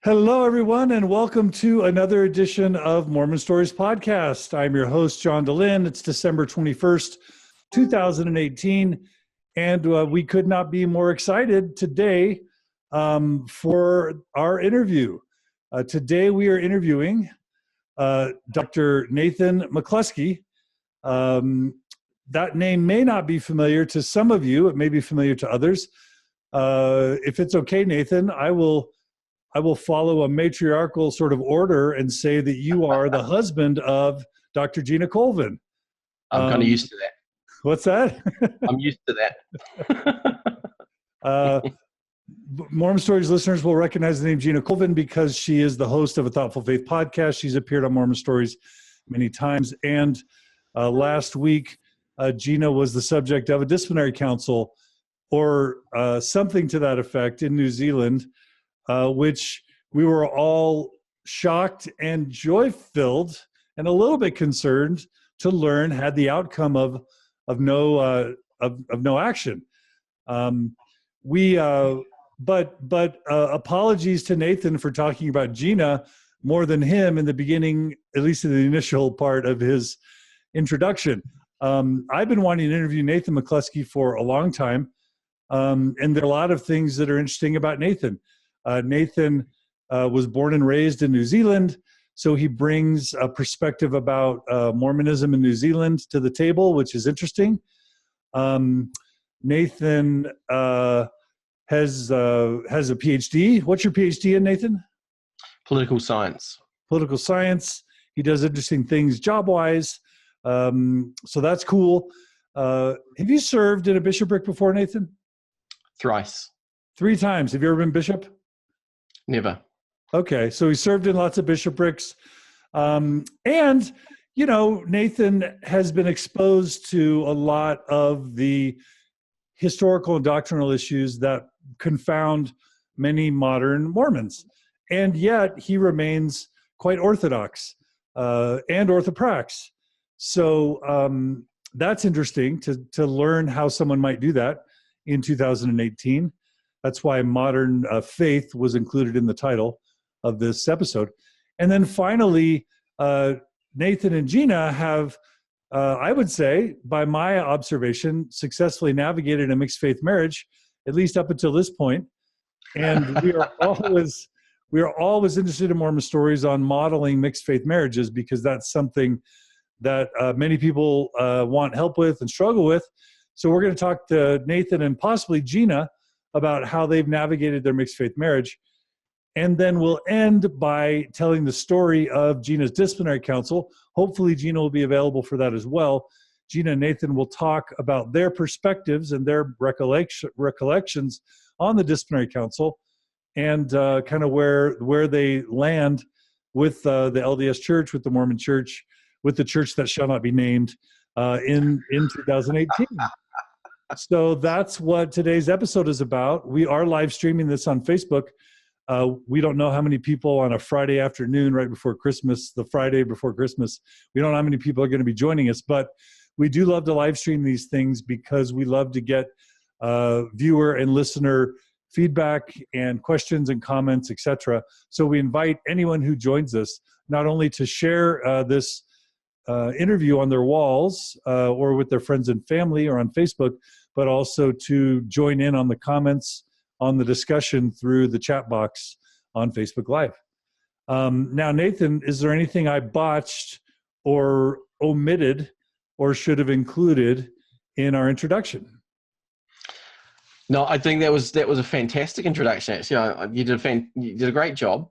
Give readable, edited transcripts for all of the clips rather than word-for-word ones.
Hello, everyone, and welcome to another edition of Mormon Stories Podcast. I'm your host, John DeLynn. It's December 21st, 2018, and we could not be more excited today for our interview. Today, we are interviewing Dr. Nathan McCluskey. That name may not be familiar to some of you. It may be familiar to others. If it's okay, Nathan, I will follow a matriarchal sort of order and say that you are the husband of Dr. Gina Colvin. I'm kind of used to that. What's that? I'm used to that. Mormon Stories listeners will recognize the name Gina Colvin because she is the host of a Thoughtful Faith podcast. She's appeared on Mormon Stories many times. And last week, Gina was the subject of a disciplinary council or something to that effect in New Zealand, which we were all shocked and joy-filled and a little bit concerned to learn had the outcome of no action. But apologies to Nathan for talking about Gina more than him in the beginning, at least in the initial part of his introduction. I've been wanting to interview Nathan McCluskey for a long time, and there are a lot of things that are interesting about Nathan. Nathan was born and raised in New Zealand, so he brings a perspective about Mormonism in New Zealand to the table, which is interesting. Nathan has a PhD. What's your PhD in, Nathan? Political science. Political science. He does interesting things job-wise, so that's cool. Have you served in a bishopric before, Nathan? Thrice. 3 times. Have you ever been bishop? Never. Okay, so he served in lots of bishoprics. And, you know, Nathan has been exposed to a lot of the historical and doctrinal issues that confound many modern Mormons. And yet he remains quite orthodox and orthoprax. So that's interesting to learn how someone might do that in 2018. That's why modern faith was included in the title of this episode. And then finally, Nathan and Gina have, I would say, by my observation, successfully navigated a mixed faith marriage, at least up until this point. And we are always interested in Mormon Stories on modeling mixed faith marriages because that's something that many people want help with and struggle with. So we're going to talk to Nathan and possibly Gina about how they've navigated their mixed faith marriage. And then we'll end by telling the story of Gina's disciplinary council. Hopefully Gina will be available for that as well. Gina and Nathan will talk about their perspectives and their recollections on the disciplinary council and kind of where they land with the LDS Church, with the Mormon Church, with the church that shall not be named in 2018. So that's what today's episode is about. We are live streaming this on Facebook. We don't know how many people on a Friday afternoon right before Christmas, the Friday before Christmas, we don't know how many people are going to be joining us, but we do love to live stream these things because we love to get viewer and listener feedback and questions and comments, etc. So we invite anyone who joins us not only to share this interview on their walls or with their friends and family or on Facebook, but also to join in on the comments on the discussion through the chat box on Facebook Live. Now, Nathan, is there anything I botched or omitted or should have included in our introduction? No, I think that was a fantastic introduction. Actually, you did a great job.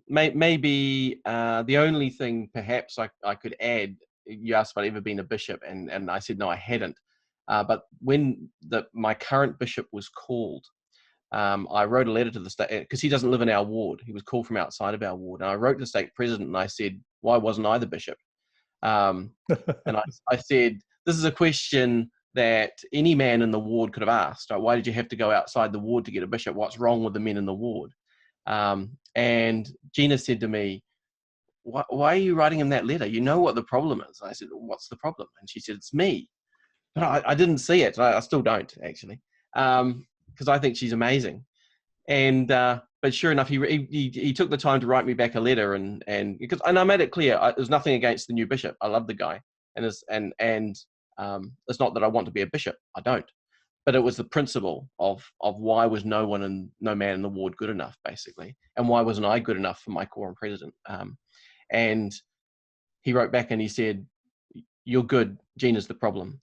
Maybe the only thing perhaps I could add, you asked if I'd ever been a bishop, and I said no, I hadn't. But when my current bishop was called, I wrote a letter to the state, because he doesn't live in our ward. He was called from outside of our ward. And I wrote to the stake president and I said, why wasn't I the bishop? And I said, this is a question that any man in the ward could have asked. Why did you have to go outside the ward to get a bishop? What's wrong with the men in the ward? And Gina said to me, why are you writing him that letter? You know what the problem is. I said, what's the problem? And she said, it's me. But I didn't see it. I still don't, actually, because I think she's amazing. And but sure enough, he took the time to write me back a letter, and I made it clear there's nothing against the new bishop. I love the guy, and it's not that I want to be a bishop. I don't. But it was the principle of why was no man in the ward good enough, basically, and why wasn't I good enough for my quorum president? And he wrote back and he said, "You're good. Gina's the problem."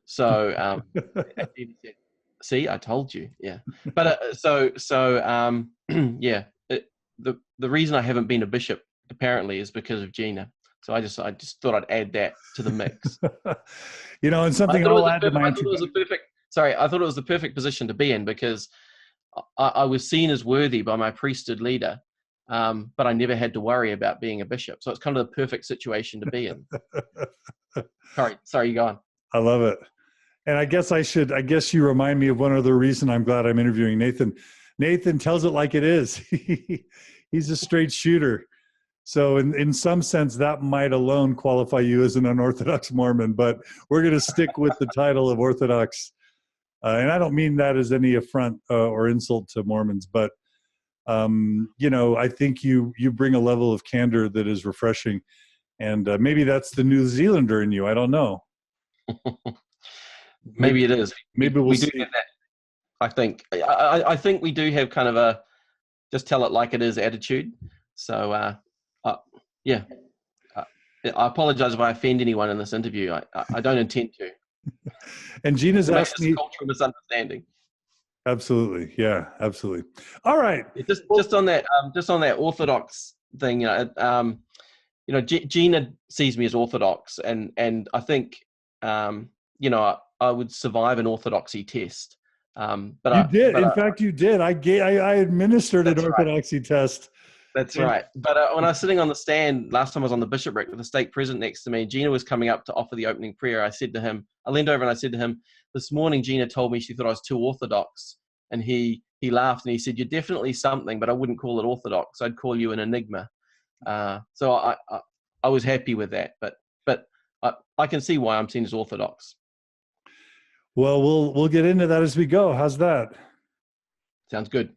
So he said, "See, I told you." Yeah. But yeah. The reason I haven't been a bishop apparently is because of Gina. So I just thought I'd add that to the mix. And something I'll add to my introduction. I thought it was the perfect position to be in, because I was seen as worthy by my priesthood leader, but I never had to worry about being a bishop. So it's kind of the perfect situation to be in. Sorry, you go on. I love it. And I guess you remind me of one other reason I'm glad I'm interviewing Nathan. Nathan tells it like it is. He's a straight shooter. So in some sense, that might alone qualify you as an unorthodox Mormon, but we're going to stick with the title of Orthodox. And I don't mean that as any affront or insult to Mormons, but I think you bring a level of candor that is refreshing. And maybe that's the New Zealander in you. I don't know. Maybe it is. Maybe we'll see. Do get that. I think. I think we do have kind of a just tell it like it is attitude. So yeah. I apologize if I offend anyone in this interview. I don't intend to. And Gina's asked me. Cultural misunderstanding. Absolutely, yeah, absolutely. All right. Just on that Orthodox thing, Gina sees me as Orthodox, and I think I would survive an Orthodoxy test. But you did. In fact, you did. I administered an Orthodoxy test. That's right. But when I was sitting on the stand last time I was on the bishopric with the stake president next to me, Gina was coming up to offer the opening prayer. I leaned over and I said to him, "This morning Gina told me she thought I was too Orthodox." And he laughed and he said, "You're definitely something, but I wouldn't call it Orthodox. I'd call you an enigma." So I was happy with that. But I can see why I'm seen as Orthodox. Well, we'll get into that as we go. How's that? Sounds good.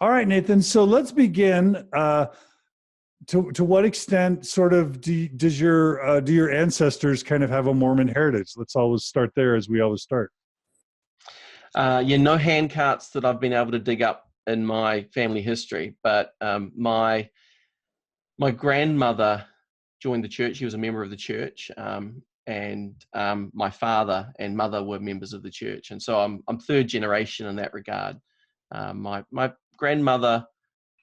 All right, Nathan. So let's begin. To what extent, sort of, do your ancestors kind of have a Mormon heritage? Let's always start there, as we always start. No handcarts that I've been able to dig up in my family history, but my grandmother joined the church. She was a member of the church, and my father and mother were members of the church, and so I'm third generation in that regard. My grandmother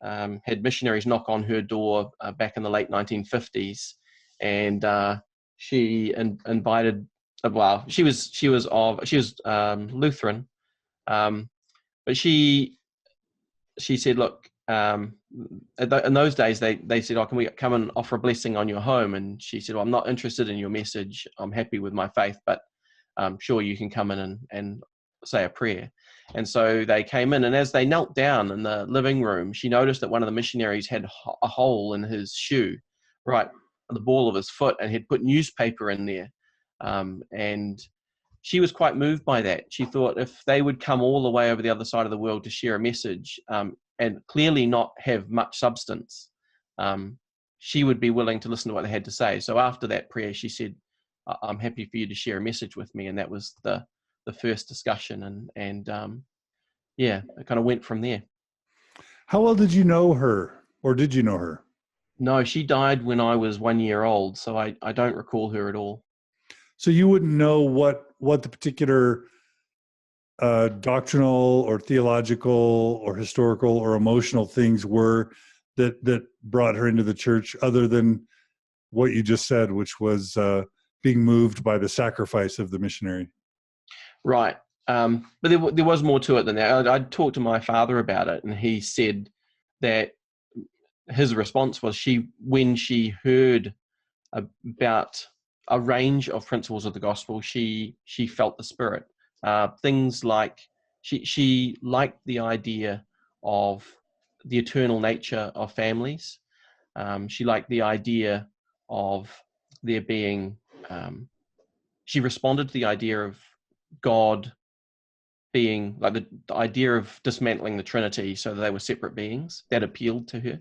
had missionaries knock on her door back in the late 1950s, and she invited. Well, she was Lutheran, but she said, "Look, in those days they said, oh, can we come and offer a blessing on your home?" And she said, "Well, I'm not interested in your message. I'm happy with my faith, but sure, you can come in and say a prayer." And so they came in, and as they knelt down in the living room, she noticed that one of the missionaries had a hole in his shoe, right on the ball of his foot, and had put newspaper in there. And she was quite moved by that. She thought if they would come all the way over the other side of the world to share a message, and clearly not have much substance, she would be willing to listen to what they had to say. So after that prayer, she said, "I'm happy for you to share a message with me." And that was the first discussion, and yeah, it kind of went from there. How well did you know her, or did you know her? No, she died when I was 1 year old, so I don't recall her at all. So you wouldn't know what the particular doctrinal or theological or historical or emotional things were that brought her into the church, other than what you just said, which was being moved by the sacrifice of the missionary. Right. But there was more to it than that. I talked to my father about it, and he said that his response was when she heard about a range of principles of the gospel, she felt the Spirit. Things like she liked the idea of the eternal nature of families. She liked the idea of there being. She responded to the idea of God being like the idea of dismantling the Trinity so that they were separate beings, that appealed to her.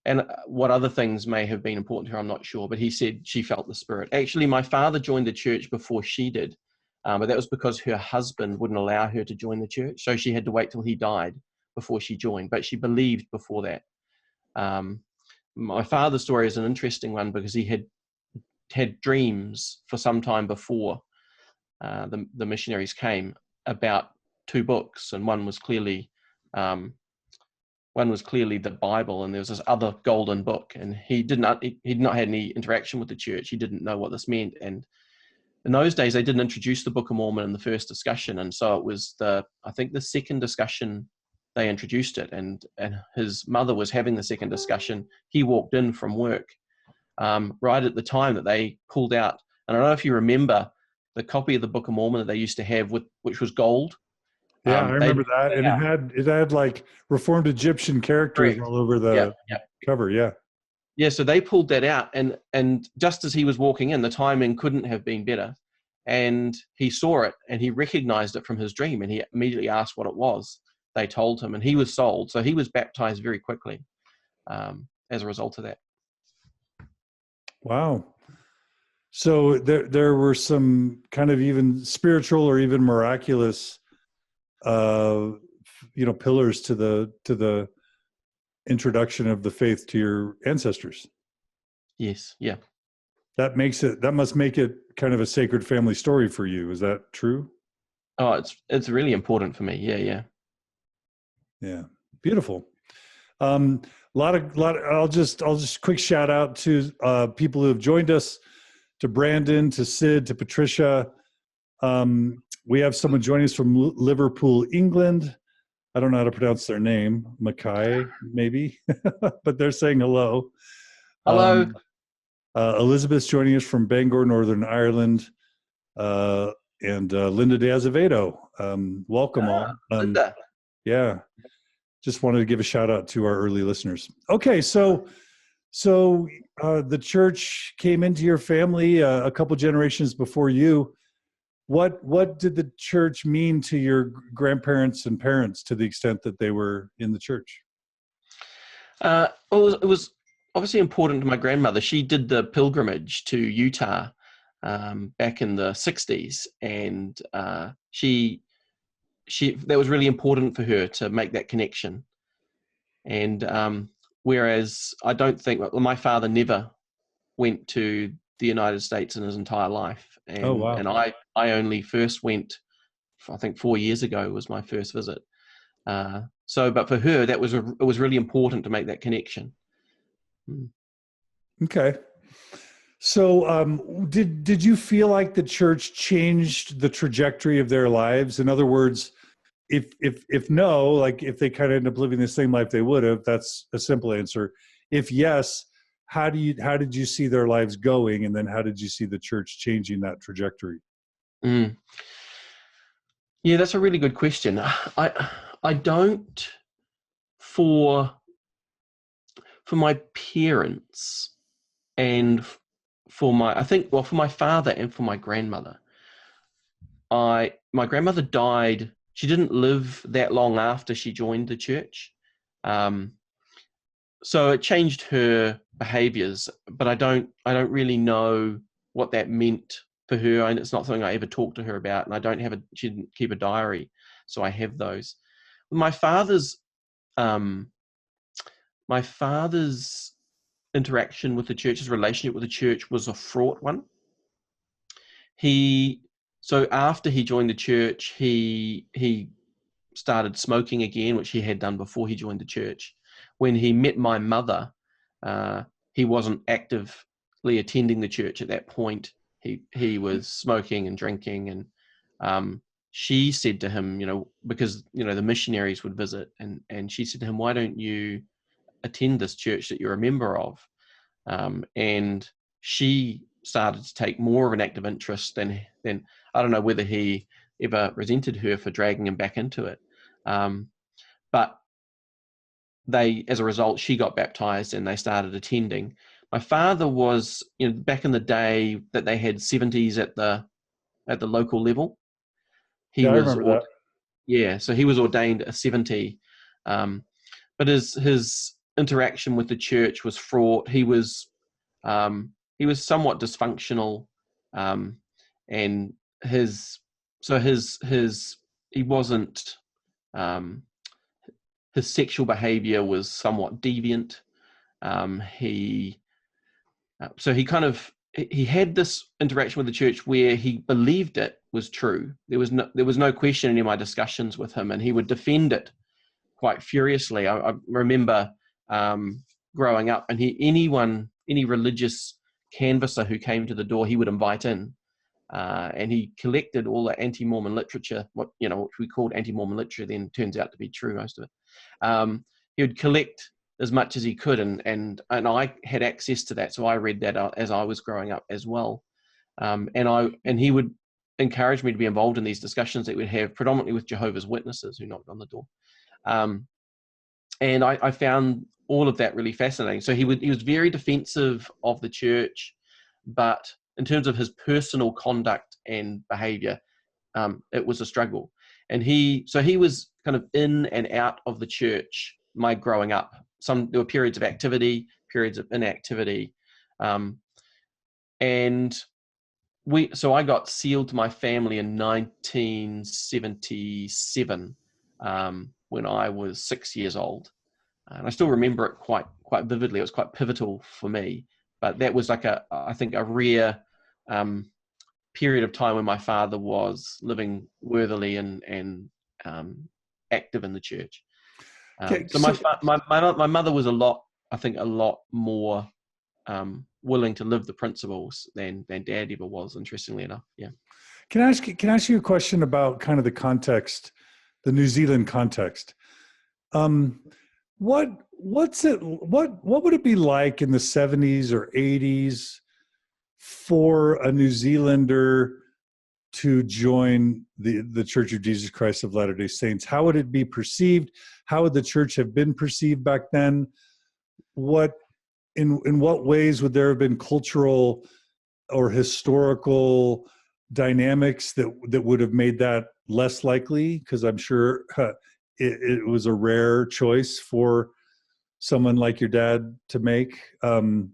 And what other things may have been important to her, I'm not sure, but he said she felt the Spirit. Actually, my father joined the church before she did, but that was because her husband wouldn't allow her to join the church, so she had to wait till he died before she joined, but she believed before that. My father's story is an interesting one because he had dreams for some time before the missionaries came about two books, and one was clearly the Bible, and there was this other golden book, and he'd not had any interaction with the church. He didn't know what this meant, and in those days they didn't introduce the Book of Mormon in the first discussion, and so it was the second discussion they introduced it, and his mother was having the second discussion. He walked in from work right at the time that they pulled out, and I don't know if you remember the copy of the Book of Mormon that they used to have, which was gold. Yeah, I remember that, and it had like Reformed Egyptian characters all over the cover. Yeah. So they pulled that out, and just as he was walking in, the timing couldn't have been better, and he saw it and he recognized it from his dream, and he immediately asked what it was. They told him, and he was sold. So he was baptized very quickly as a result of that. Wow. So there were some kind of even spiritual or even miraculous pillars to the introduction of the faith to your ancestors. Yes. Yeah. That must make it kind of a sacred family story for you. Is that true? Oh, it's really important for me. Yeah. Beautiful. I'll just quick shout out to people who have joined us, to Brandon, to Sid, to Patricia. We have someone joining us from Liverpool, England. I don't know how to pronounce their name. Mackay, maybe, but they're saying hello. Hello. Elizabeth's joining us from Bangor, Northern Ireland, and Linda De Azevedo. Welcome all. Linda. Yeah, just wanted to give a shout out to our early listeners. Okay, so the church came into your family a couple generations before you. What did the church mean to your grandparents and parents to the extent that they were in the church? It was obviously important to my grandmother. She did the pilgrimage to Utah back in the 60s, and that was really important for her to make that connection. And whereas I don't think my father never went to the United States in his entire life, and Oh, wow. and I only first went, I think 4 years ago was my first visit. But for her, it was really important to make that connection. Okay. So did you feel like the church changed the trajectory of their lives? In other words, if no, like if they kind of end up living the same life they would have, that's a simple answer. If yes, how did you see their lives going, and then how did you see the church changing that trajectory? Yeah, that's a really good question. I don't for my parents and for my father and for my grandmother. My grandmother died. She didn't live that long after she joined the church. So it changed her behaviors, but I don't really know what that meant for her, and it's not something I ever talked to her about, and she didn't keep a diary, so I have those. My father's interaction with the church, his relationship with the church, was a fraught one. So after he joined the church, he started smoking again, which he had done before he joined the church. When he met my mother, he wasn't actively attending the church at that point. He was smoking and drinking, and she said to him, because the missionaries would visit, and she said to him, "Why don't you attend this church that you're a member of?" And she started to take more of an active interest than I don't know whether he ever resented her for dragging him back into it. But as a result, she got baptized and they started attending. My father was, back in the day that they had 70s at the local level. He Yeah, I was, remember that. yeah, so he was ordained at 70, but his interaction with the church was fraught. He was somewhat dysfunctional, and he wasn't. Um, his sexual behavior was somewhat deviant. He So he had this interaction with the church where he believed it was true. There was no question in any of my discussions with him, and he would defend it quite furiously. I remember growing up, and any religious canvasser who came to the door, he would invite in, and he collected all the anti-Mormon literature, what we called anti-Mormon literature, then turns out to be true, most of it. He would collect as much as he could, and I had access to that, so I read that as I was growing up as well. And he would encourage me to be involved in these discussions that we'd have, predominantly with Jehovah's Witnesses who knocked on the door. And I found all of that really fascinating. So he was very defensive of the church, but in terms of his personal conduct and behavior, it was a struggle. And he was kind of in and out of the church my growing up. There were periods of activity, periods of inactivity. And I got sealed to my family in 1977, when I was 6 years old. And I still remember it quite vividly. It was quite pivotal for me. But that was like I think a rare period of time when my father was living worthily and active in the church. So my mother was a lot more willing to live the principles than Dad ever was, interestingly enough. Yeah. Can I ask you a question about kind of the context, the New Zealand context? What would it be like in the 70s or 80s for a New Zealander to join the Church of Jesus Christ of Latter-day Saints? How would it be perceived? How would the church have been perceived back then? In what ways would there have been cultural or historical dynamics that would have made that less likely? Because I'm sure it was a rare choice for someone like your dad to make. And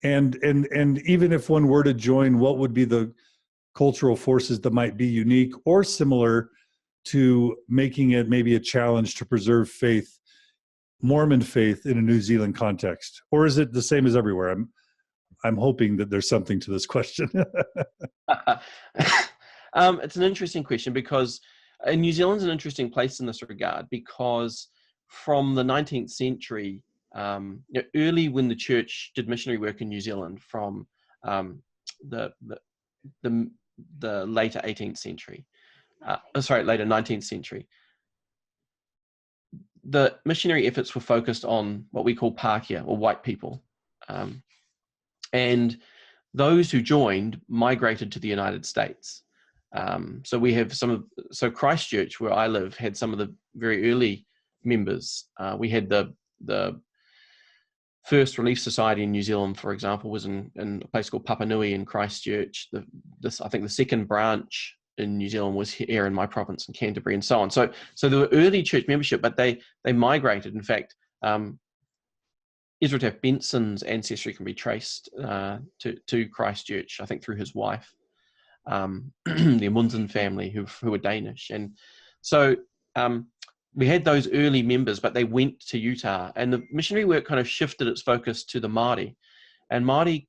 even if one were to join, what would be the cultural forces that might be unique or similar to making it maybe a challenge to preserve faith, Mormon faith, in a New Zealand context? Or is it the same as everywhere? I'm hoping that there's something to this question. It's an interesting question, because New Zealand's an interesting place in this regard, because from the 19th century, early when the church did missionary work in New Zealand, from the later 18th century, later 19th century, the missionary efforts were focused on what we call Pākehā, or white people. And those who joined migrated to the United States. So we have Christchurch, where I live, had some of the very early members. We had the first Relief Society in New Zealand, for example, was in a place called Papanui in Christchurch. I think the second branch in New Zealand was here in my province in Canterbury, and so on. So there were early church membership, but they migrated. In fact, Ezra Taft Benson's ancestry can be traced to Christchurch, I think through his wife, the Amundsen family, who were Danish. And so we had those early members, but they went to Utah, and the missionary work kind of shifted its focus to the Māori. And Māori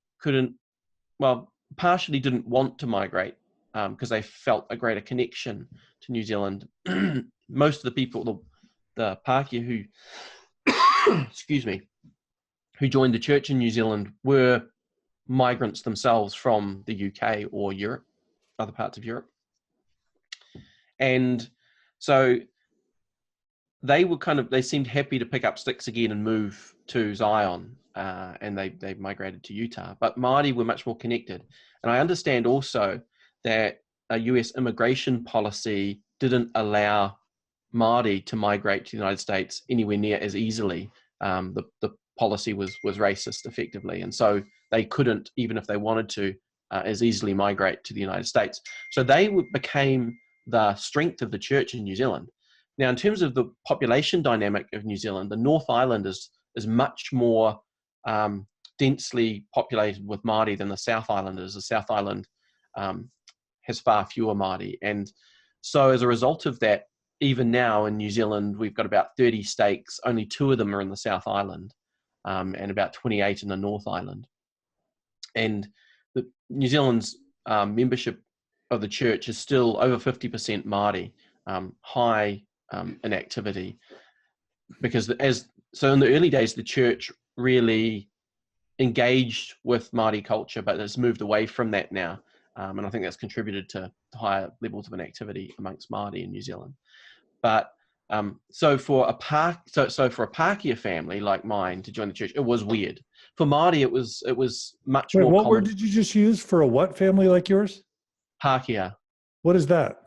partially didn't want to migrate because they felt a greater connection to New Zealand. Most of the people, the Pākehā who joined the church in New Zealand, were migrants themselves from the UK or Europe, other parts of Europe. And so they seemed happy to pick up sticks again and move to Zion, and they migrated to Utah. But Māori were much more connected. And I understand also that a US immigration policy didn't allow Māori to migrate to the United States anywhere near as easily. The policy was racist, effectively, and so they couldn't, even if they wanted to, as easily migrate to the United States. So they became the strength of the church in New Zealand. Now, in terms of the population dynamic of New Zealand, the North Island is much more densely populated with Māori than the South Island is. The South Island has far fewer Māori. And so as a result of that, even now in New Zealand, we've got about 30 stakes. Only 2 of them are in the South Island, and about 28 in the North Island. And New Zealand's membership of the church is still over 50% Māori, high in activity. Because so in the early days, the church really engaged with Māori culture, but it's moved away from that now. And I think that's contributed to higher levels of inactivity amongst Māori in New Zealand. But so for a Pākehā family like mine to join the church, it was weird. For Māori, it was much more what common. word did you just use for a what family like yours? Pākehā. What is that?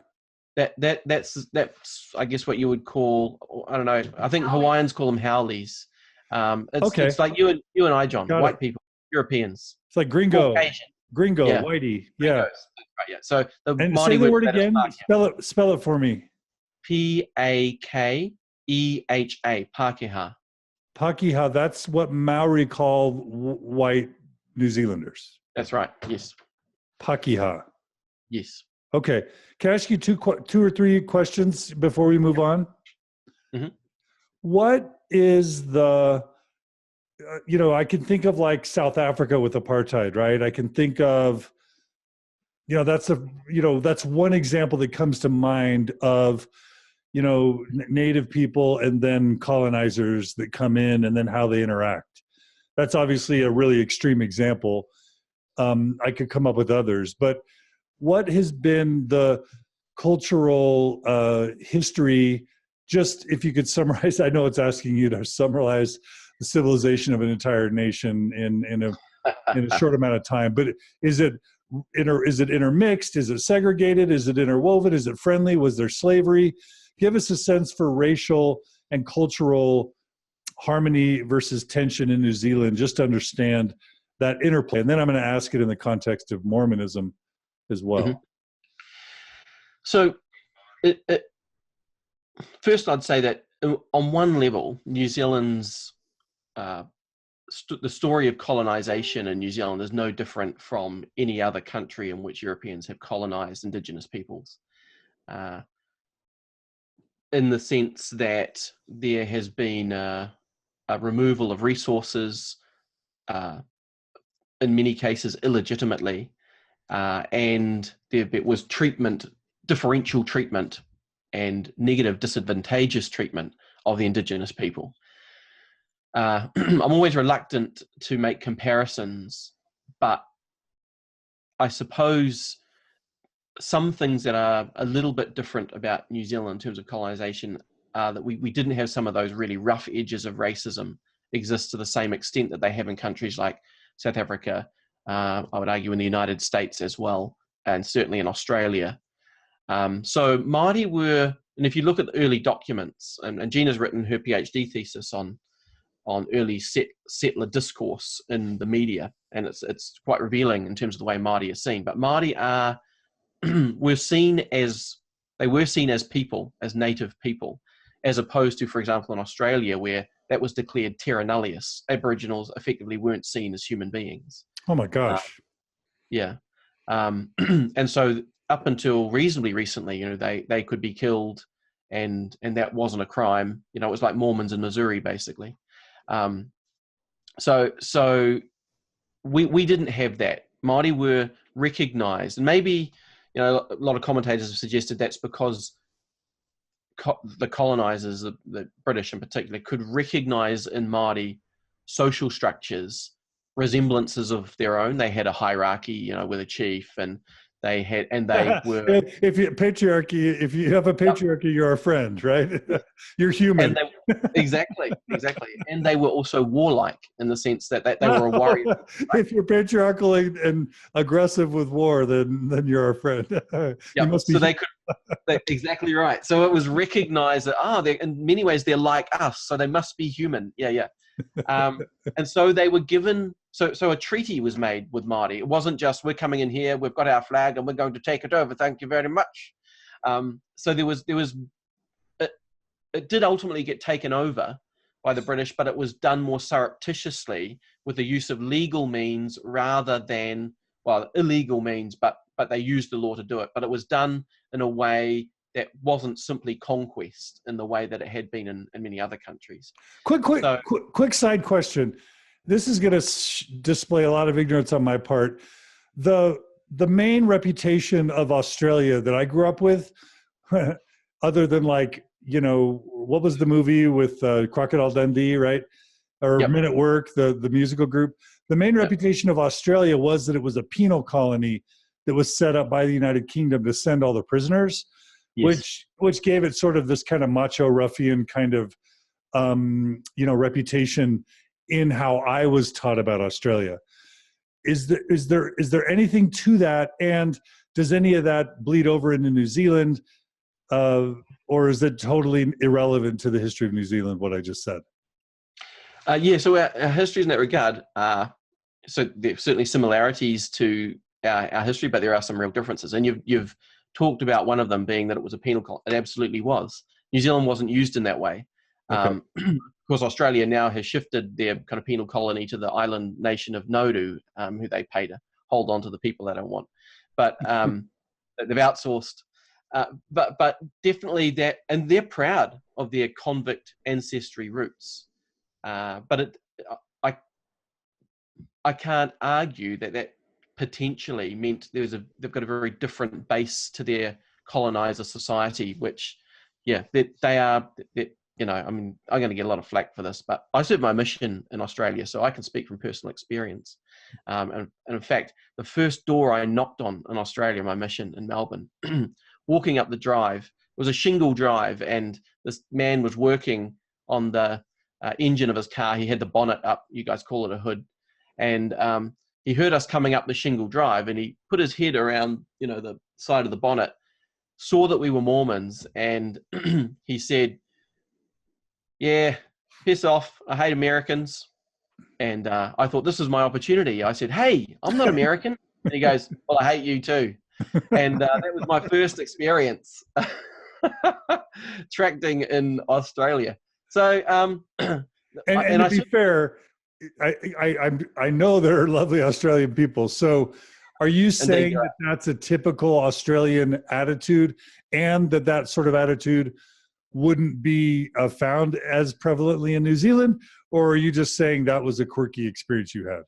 That's I guess what you would call, I don't know. I think Hawaiians call them Howleys. It's like you and I, John, white people, Europeans. It's like gringo. Gringo, yeah. whitey. Yeah. Right, yeah. So and say the word again. Spell it for me. Pakeha. Pākehā. Pākehā. That's what Maori call white New Zealanders. That's right. Yes. Pākehā. Yes. Okay. Can I ask you two or three questions before we move on? Mm-hmm. What is the, I can think of like South Africa with apartheid, right? I can think of, that's one example that comes to mind of, native people and then colonizers that come in and then how they interact. That's obviously a really extreme example. I could come up with others, but what has been the cultural history, just if you could summarize, I know it's asking you to summarize the civilization of an entire nation in a short amount of time, but is it intermixed? Is it segregated? Is it interwoven? Is it friendly? Was there slavery? Give us a sense for racial and cultural harmony versus tension in New Zealand, just to understand that interplay. And then I'm going to ask it in the context of Mormonism as well. Mm-hmm. So first I'd say that on one level, New Zealand's the story of colonization in New Zealand is no different from any other country in which Europeans have colonized indigenous peoples, in the sense that there has been a removal of resources, in many cases illegitimately, and there was differential treatment and negative, disadvantageous treatment of the indigenous people. I'm always reluctant to make comparisons, but I suppose some things that are a little bit different about New Zealand in terms of colonization are that we didn't have some of those really rough edges of racism exist to the same extent that they have in countries like South Africa, I would argue in the United States as well, and certainly in Australia. So Māori were, and if you look at the early documents, and Gina's written her PhD thesis on early settler discourse in the media, and it's quite revealing in terms of the way Māori are seen. But Māori were seen as people, as native people, as opposed to, for example, in Australia, where that was declared terra nullius. Aboriginals effectively weren't seen as human beings. Oh my gosh. Yeah. And so up until reasonably recently, they could be killed, and that wasn't a crime. It was like Mormons in Missouri, basically. So we didn't have that. Māori were recognized, and maybe, a lot of commentators have suggested that's because the colonizers, the British in particular, could recognize in Māori social structures resemblances of their own. They had a hierarchy, with a chief, and they were. If you have a patriarchy, you're a friend, right? You're human. Exactly. And they were also warlike in the sense that they were a warrior. Right? If you're patriarchal and aggressive with war, then you're a friend. Yeah. So they could. Exactly right. So it was recognized that in many ways they're like us, so they must be human. Yeah. And so they were given. So a treaty was made with Māori. It wasn't just, we're coming in here, we've got our flag, and we're going to take it over. Thank you very much. So it did ultimately get taken over by the British, but it was done more surreptitiously with the use of legal means rather than, well, illegal means, but they used the law to do it. But it was done in a way that wasn't simply conquest in the way that it had been in many other countries. Quick side question. This is going to display a lot of ignorance on my part. The main reputation of Australia that I grew up with, other than like, what was the movie with Crocodile Dundee, right? Or Yep. Men at Work, the musical group. The main reputation of Australia was that it was a penal colony that was set up by the United Kingdom to send all the prisoners, Yes. which gave it sort of this kind of macho ruffian kind of reputation in how I was taught about Australia. Is there anything to that, and does any of that bleed over into New Zealand, or is it totally irrelevant to the history of New Zealand, what I just said? So our history in that regard, so there's certainly similarities to our history, but there are some real differences. And you've talked about one of them being that it was a penal colony. It absolutely was. New Zealand wasn't used in that way. Okay. Of course, Australia now has shifted their kind of penal colony to the island nation of Nauru, who they pay to hold on to the people they don't want. But they've outsourced. But definitely that, and they're proud of their convict ancestry roots. But I can't argue that potentially meant they've got a very different base to their colonizer society, which, they are. I mean, I'm going to get a lot of flack for this, but I served my mission in Australia, so I can speak from personal experience. And in fact, the first door I knocked on in Australia, my mission in Melbourne, walking up the drive, it was a shingle drive, and this man was working on the engine of his car. He had the bonnet up, you guys call it a hood, and he heard us coming up the shingle drive, and he put his head around, the side of the bonnet, saw that we were Mormons, and he said, "Yeah, piss off. I hate Americans." And I thought, this is my opportunity. I said, "Hey, I'm not American." And he goes, "Well, I hate you too." And that was my first experience tracting in Australia. So, and to be fair, I know there are lovely Australian people. So are you saying that that's a typical Australian attitude, and that sort of attitude wouldn't be found as prevalently in New Zealand? Or are you just saying that was a quirky experience you had?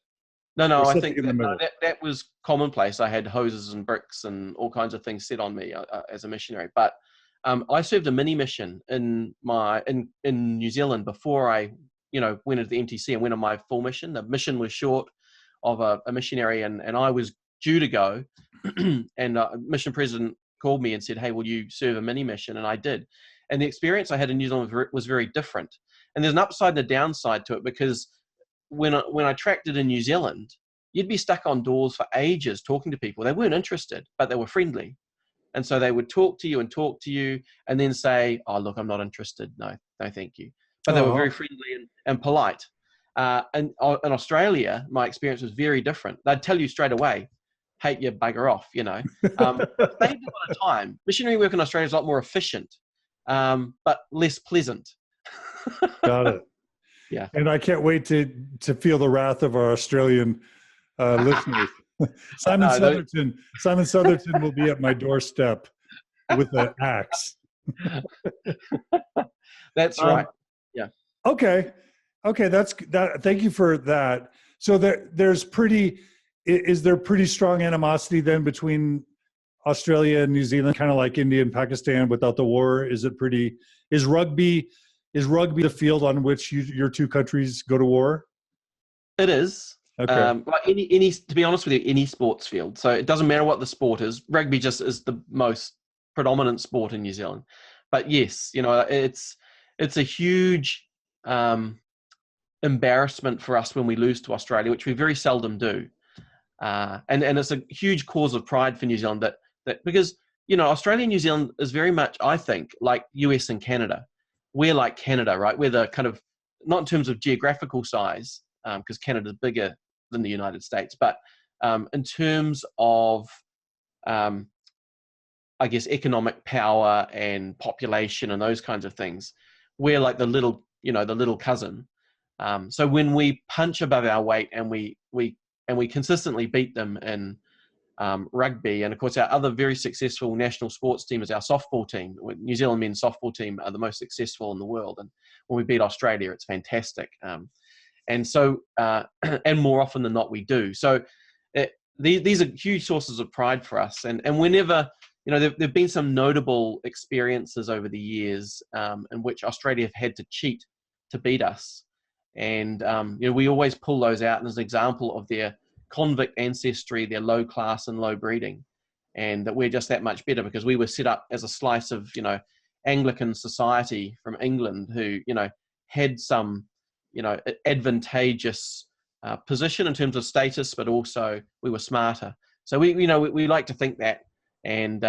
No, I think that was commonplace. I had hoses and bricks and all kinds of things set on me as a missionary. But I served a mini mission in New Zealand before I went into the MTC and went on my full mission. The mission was short of a missionary, and I was due to go. And mission president called me and said, "Hey, will you serve a mini mission?" And I did. And the experience I had in New Zealand was very different. And there's an upside and a downside to it, because when I tracked it in New Zealand, you'd be stuck on doors for ages talking to people. They weren't interested, but they were friendly. And so they would talk to you and then say, "Oh, look, I'm not interested. No, thank you." But they were very friendly and polite. And in Australia, my experience was very different. They'd tell you straight away, "Hate you, bugger off," Saved a lot of time. Missionary work in Australia is a lot more efficient, but less pleasant. Got it. Yeah. And I can't wait to feel the wrath of our Australian listeners. Simon Southerton will be at my doorstep with an axe. That's right. Yeah. Okay. That's that. Thank you for that. So is there pretty strong animosity then between Australia and New Zealand, kind of like India and Pakistan without the war? Is rugby the field on which your two countries go to war? It is. Okay. Like any, to be honest with you, any sports field. So it doesn't matter what the sport is. Rugby just is the most predominant sport in New Zealand. But yes, it's a huge embarrassment for us when we lose to Australia, which we very seldom do. And it's a huge cause of pride for New Zealand that because Australia and New Zealand is very much, I think, like US and Canada. We're like Canada, right? We're the kind of, not in terms of geographical size, because Canada's bigger than the United States, but in terms of and I guess, economic power and population and those kinds of things. We're like the little, the little cousin. So when we punch above our weight and we consistently beat them in rugby, and of course our other very successful national sports team is our softball team. New Zealand men's softball team are the most successful in the world, and when we beat Australia, it's fantastic. And so, and more often than not, we do. So these are huge sources of pride for us. And whenever, there've been some notable experiences over the years in which Australia have had to cheat to beat us. And, we always pull those out as an example of their convict ancestry, their low class and low breeding. And that we're just that much better because we were set up as a slice of, Anglican society from England who, had some, advantageous position in terms of status, but also we were smarter. So we like to think that, and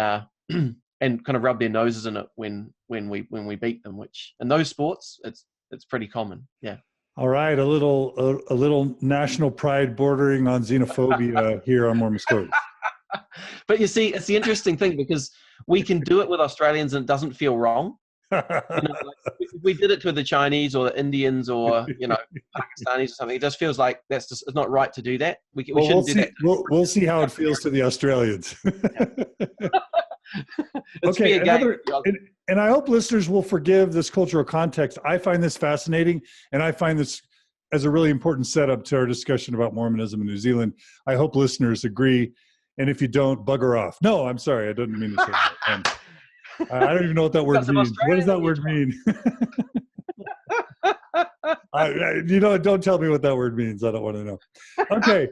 and kind of rub their noses in it when we beat them. Which in those sports, it's pretty common. Yeah. All right, a little national pride bordering on xenophobia here on Mormon Stories. But you see, it's the interesting thing because we can do it with Australians and it doesn't feel wrong. If we did it to the Chinese or the Indians or Pakistanis or something, it just feels like it's not right to do that. We shouldn't do that. We'll see how it feels to the Australians. Okay, and I hope listeners will forgive this cultural context. I find this fascinating, and I find this as a really important setup to our discussion about Mormonism in New Zealand. I hope listeners agree, and if you don't, bugger off. No, I'm sorry, I didn't mean to say that. I don't even know what that word means. What does that word mean? Don't tell me what that word means. I don't want to know. Okay.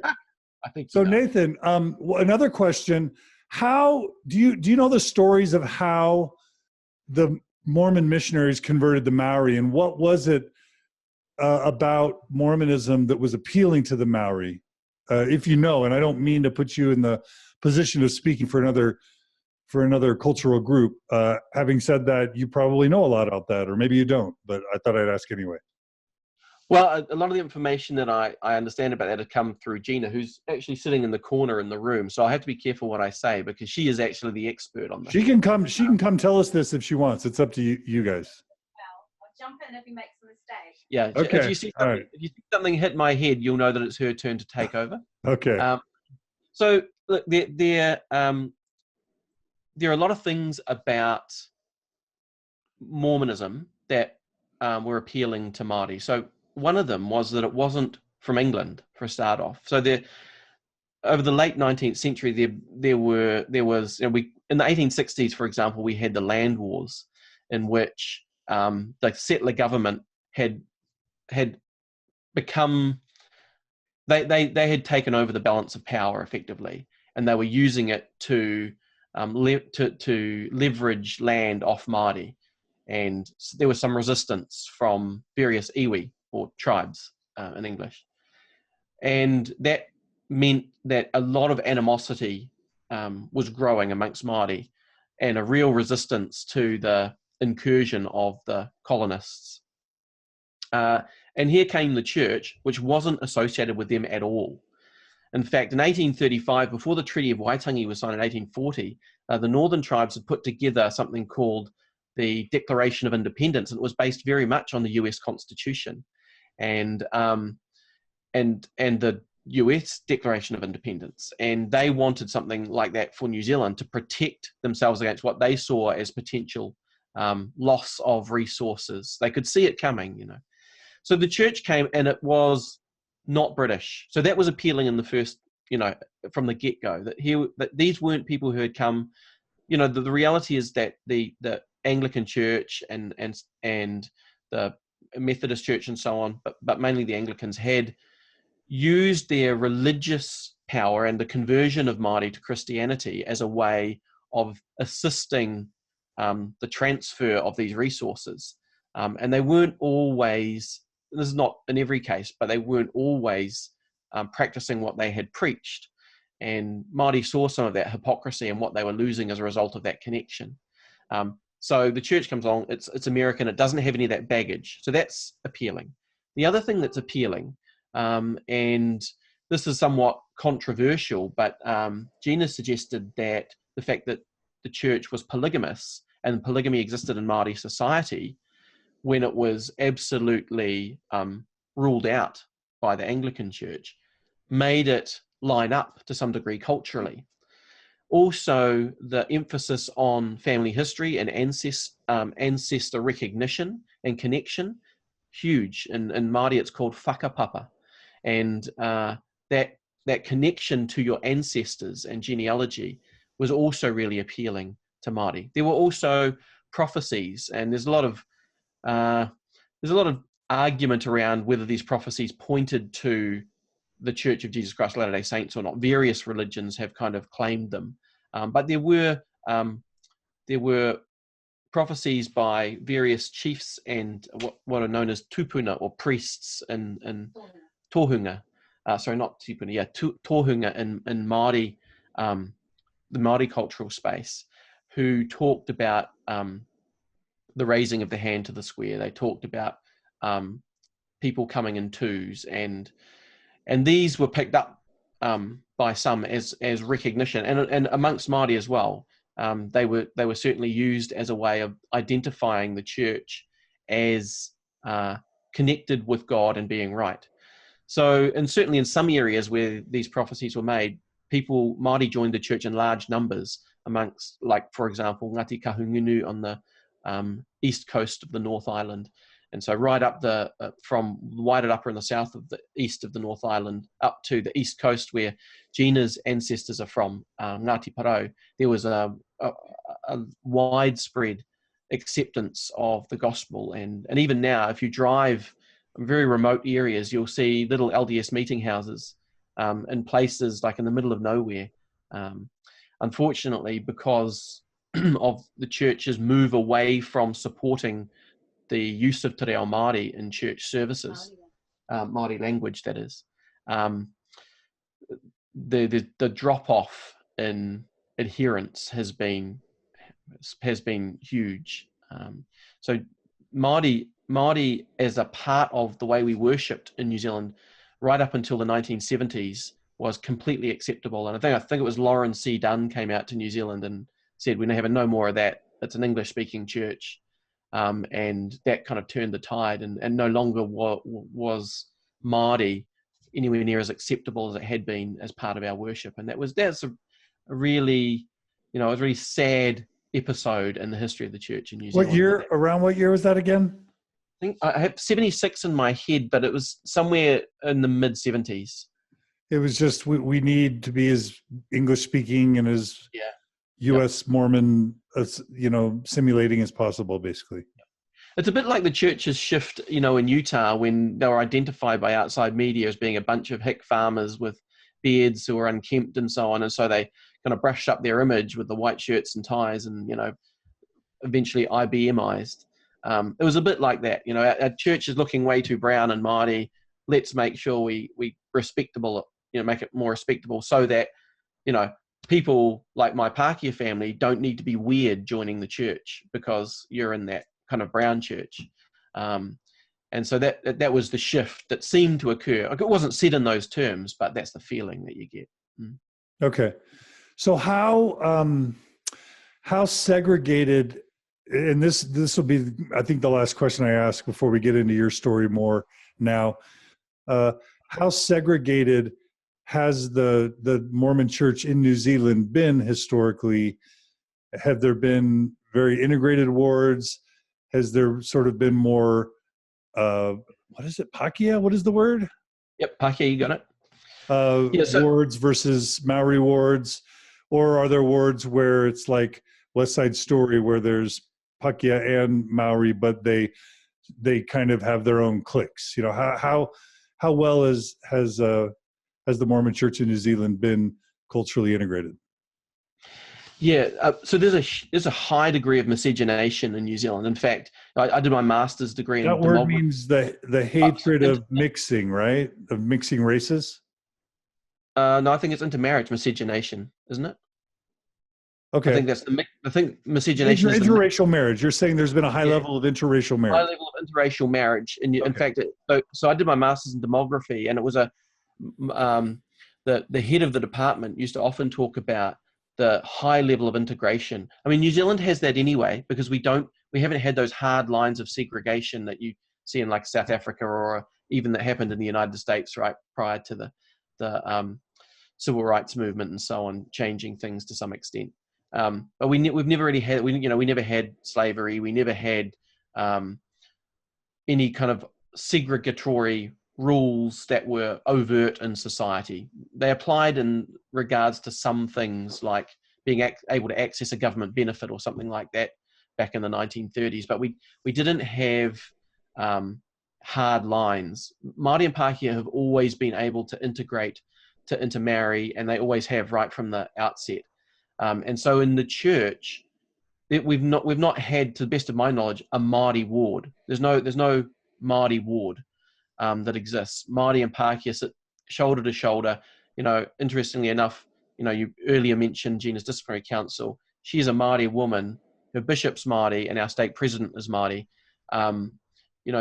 I think so. Nathan, another question. How do you know the stories of how the Mormon missionaries converted the Maori, and what was it about Mormonism that was appealing to the Maori? If you know, and I don't mean to put you in the position of speaking for another cultural group. Having said that, you probably know a lot about that, or maybe you don't, but I thought I'd ask anyway. Well, a lot of the information that I understand about that has come through Gina, who's actually sitting in the corner in the room. So I have to be careful what I say because she is actually the expert on this. She can come tell us this if she wants. It's up to you guys. Well, I'll jump in if he makes a mistake. Yeah. Okay. If you see something hit my head, you'll know that it's her turn to take over. Okay. So look, there are a lot of things about Mormonism that were appealing to Māori. So one of them was that it wasn't from England for a start off. So over the late 19th century, there was in the 1860s, for example, we had the land wars in which the settler government had become they had taken over the balance of power effectively, and they were using it to leverage land off Māori. And there was some resistance from various iwi, or tribes in English. And that meant that a lot of animosity was growing amongst Māori, and a real resistance to the incursion of the colonists. And here came the church, which wasn't associated with them at all. In fact, in 1835, before the Treaty of Waitangi was signed in 1840, the northern tribes had put together something called the Declaration of Independence, and it was based very much on the US Constitution and the US Declaration of Independence. And they wanted something like that for New Zealand to protect themselves against what they saw as potential loss of resources. They could see it coming, So the church came, and it was not British. So that was appealing in the first, from the get-go, that these weren't people who had come. The reality is that the Anglican Church and the Methodist Church and so on, but mainly the Anglicans, had used their religious power and the conversion of Māori to Christianity as a way of assisting the transfer of these resources. And they weren't always, this is not in every case, but they weren't always practicing what they had preached. And Māori saw some of that hypocrisy and what they were losing as a result of that connection. So the church comes along, it's American, it doesn't have any of that baggage. So that's appealing. The other thing that's appealing, and this is somewhat controversial, but Gina suggested that the fact that the church was polygamous and polygamy existed in Māori society, when it was absolutely ruled out by the Anglican Church, made it line up to some degree culturally. Also, the emphasis on family history and ancestor recognition and connection, huge. In Māori, it's called whakapapa. And that connection to your ancestors and genealogy was also really appealing to Māori. There were also prophecies, and there's a lot of argument around whether these prophecies pointed to the Church of Jesus Christ of Latter-day Saints or not. Various religions have kind of claimed them, but there were prophecies by various chiefs and what are known as tupuna or priests in tohunga. Sorry, not tupuna. Yeah, tohunga in Māori, the Māori cultural space, who talked about the raising of the hand to the square. They talked about people coming in twos, and these were picked up by some as recognition, and amongst Māori as well. They were certainly used as a way of identifying the church as connected with God and being right. So, and certainly in some areas where these prophecies were made, Māori joined the church in large numbers amongst, like, for example, Ngāti Kahungunu on the east coast of the North Island. And so right up from Wairarapa in the south of the east of the North Island up to the east coast where Gina's ancestors are from, Ngāti Parau, there was a widespread acceptance of the gospel. And even now, if you drive very remote areas, you'll see little LDS meeting houses in places like in the middle of nowhere. Unfortunately, because of the church's move away from supporting the use of te reo Māori in church services, Māori language, that is, the drop-off in adherence has been huge. So Māori as a part of the way we worshipped in New Zealand right up until the 1970s was completely acceptable. And I think it was Lauren C. Dunn came out to New Zealand and said, we're having no more of that. It's an English-speaking church. And that kind of turned the tide, and no longer was Māori anywhere near as acceptable as it had been as part of our worship. And that's a really, a really sad episode in the history of the church in New Zealand. Around what year was that again? I think I have 76 in my head, but it was somewhere in the mid 70s. It was just, we need to be as English speaking and as U.S. Mormon, simulating as possible, basically. It's a bit like the church's shift, in Utah, when they were identified by outside media as being a bunch of hick farmers with beards who were unkempt and so on. And so they kind of brushed up their image with the white shirts and ties and, eventually IBMized. It was a bit like that. Our church is looking way too brown and Māori. Let's make sure we respectable, make it more respectable so that, people like my Pākehā family don't need to be weird joining the church because you're in that kind of brown church. And so that was the shift that seemed to occur. It wasn't said in those terms, but that's the feeling that you get. Okay. So how segregated, and this will be, I think, the last question I ask before we get into your story more now. How segregated has the Mormon church in New Zealand been historically? Have there been very integrated wards? Has there sort of been more, what is it, Pākehā? What is the word? Yep, Pākehā, you got it. Wards versus Maori wards? Or are there wards where it's like West Side Story where there's Pākehā and Maori, but they kind of have their own cliques? How well has the Mormon Church in New Zealand been culturally integrated? Yeah, so there's a high degree of miscegenation in New Zealand. In fact, I did my master's degree in that word means the hatred of mixing, right? Of mixing races? No, I think it's intermarriage miscegenation, isn't it? Okay. I think miscegenation is interracial marriage. You're saying there's been a high level of interracial marriage. High level of interracial marriage. And in fact, so I did my master's in demography, and it was the head of the department used to often talk about the high level of integration. I mean, New Zealand has that anyway, because we haven't had those hard lines of segregation that you see in like South Africa, or even that happened in the United States, right, prior to the civil rights movement and so on, changing things to some extent. But we've never really had, we never had slavery. We never had any kind of segregatory rules that were overt in society. They applied in regards to some things, like being able to access a government benefit or something like that back in the 1930s, but we didn't have hard lines. Māori and Pākehā have always been able to integrate, to intermarry, and they always have right from the outset. And so in the church, we've not had, to the best of my knowledge, a Māori ward. There's no Māori ward that exists. Māori and Pākehā sit shoulder to shoulder. Interestingly enough, you earlier mentioned Gina's disciplinary council. She's a Māori woman. Her bishop's Māori, and our stake president is Māori.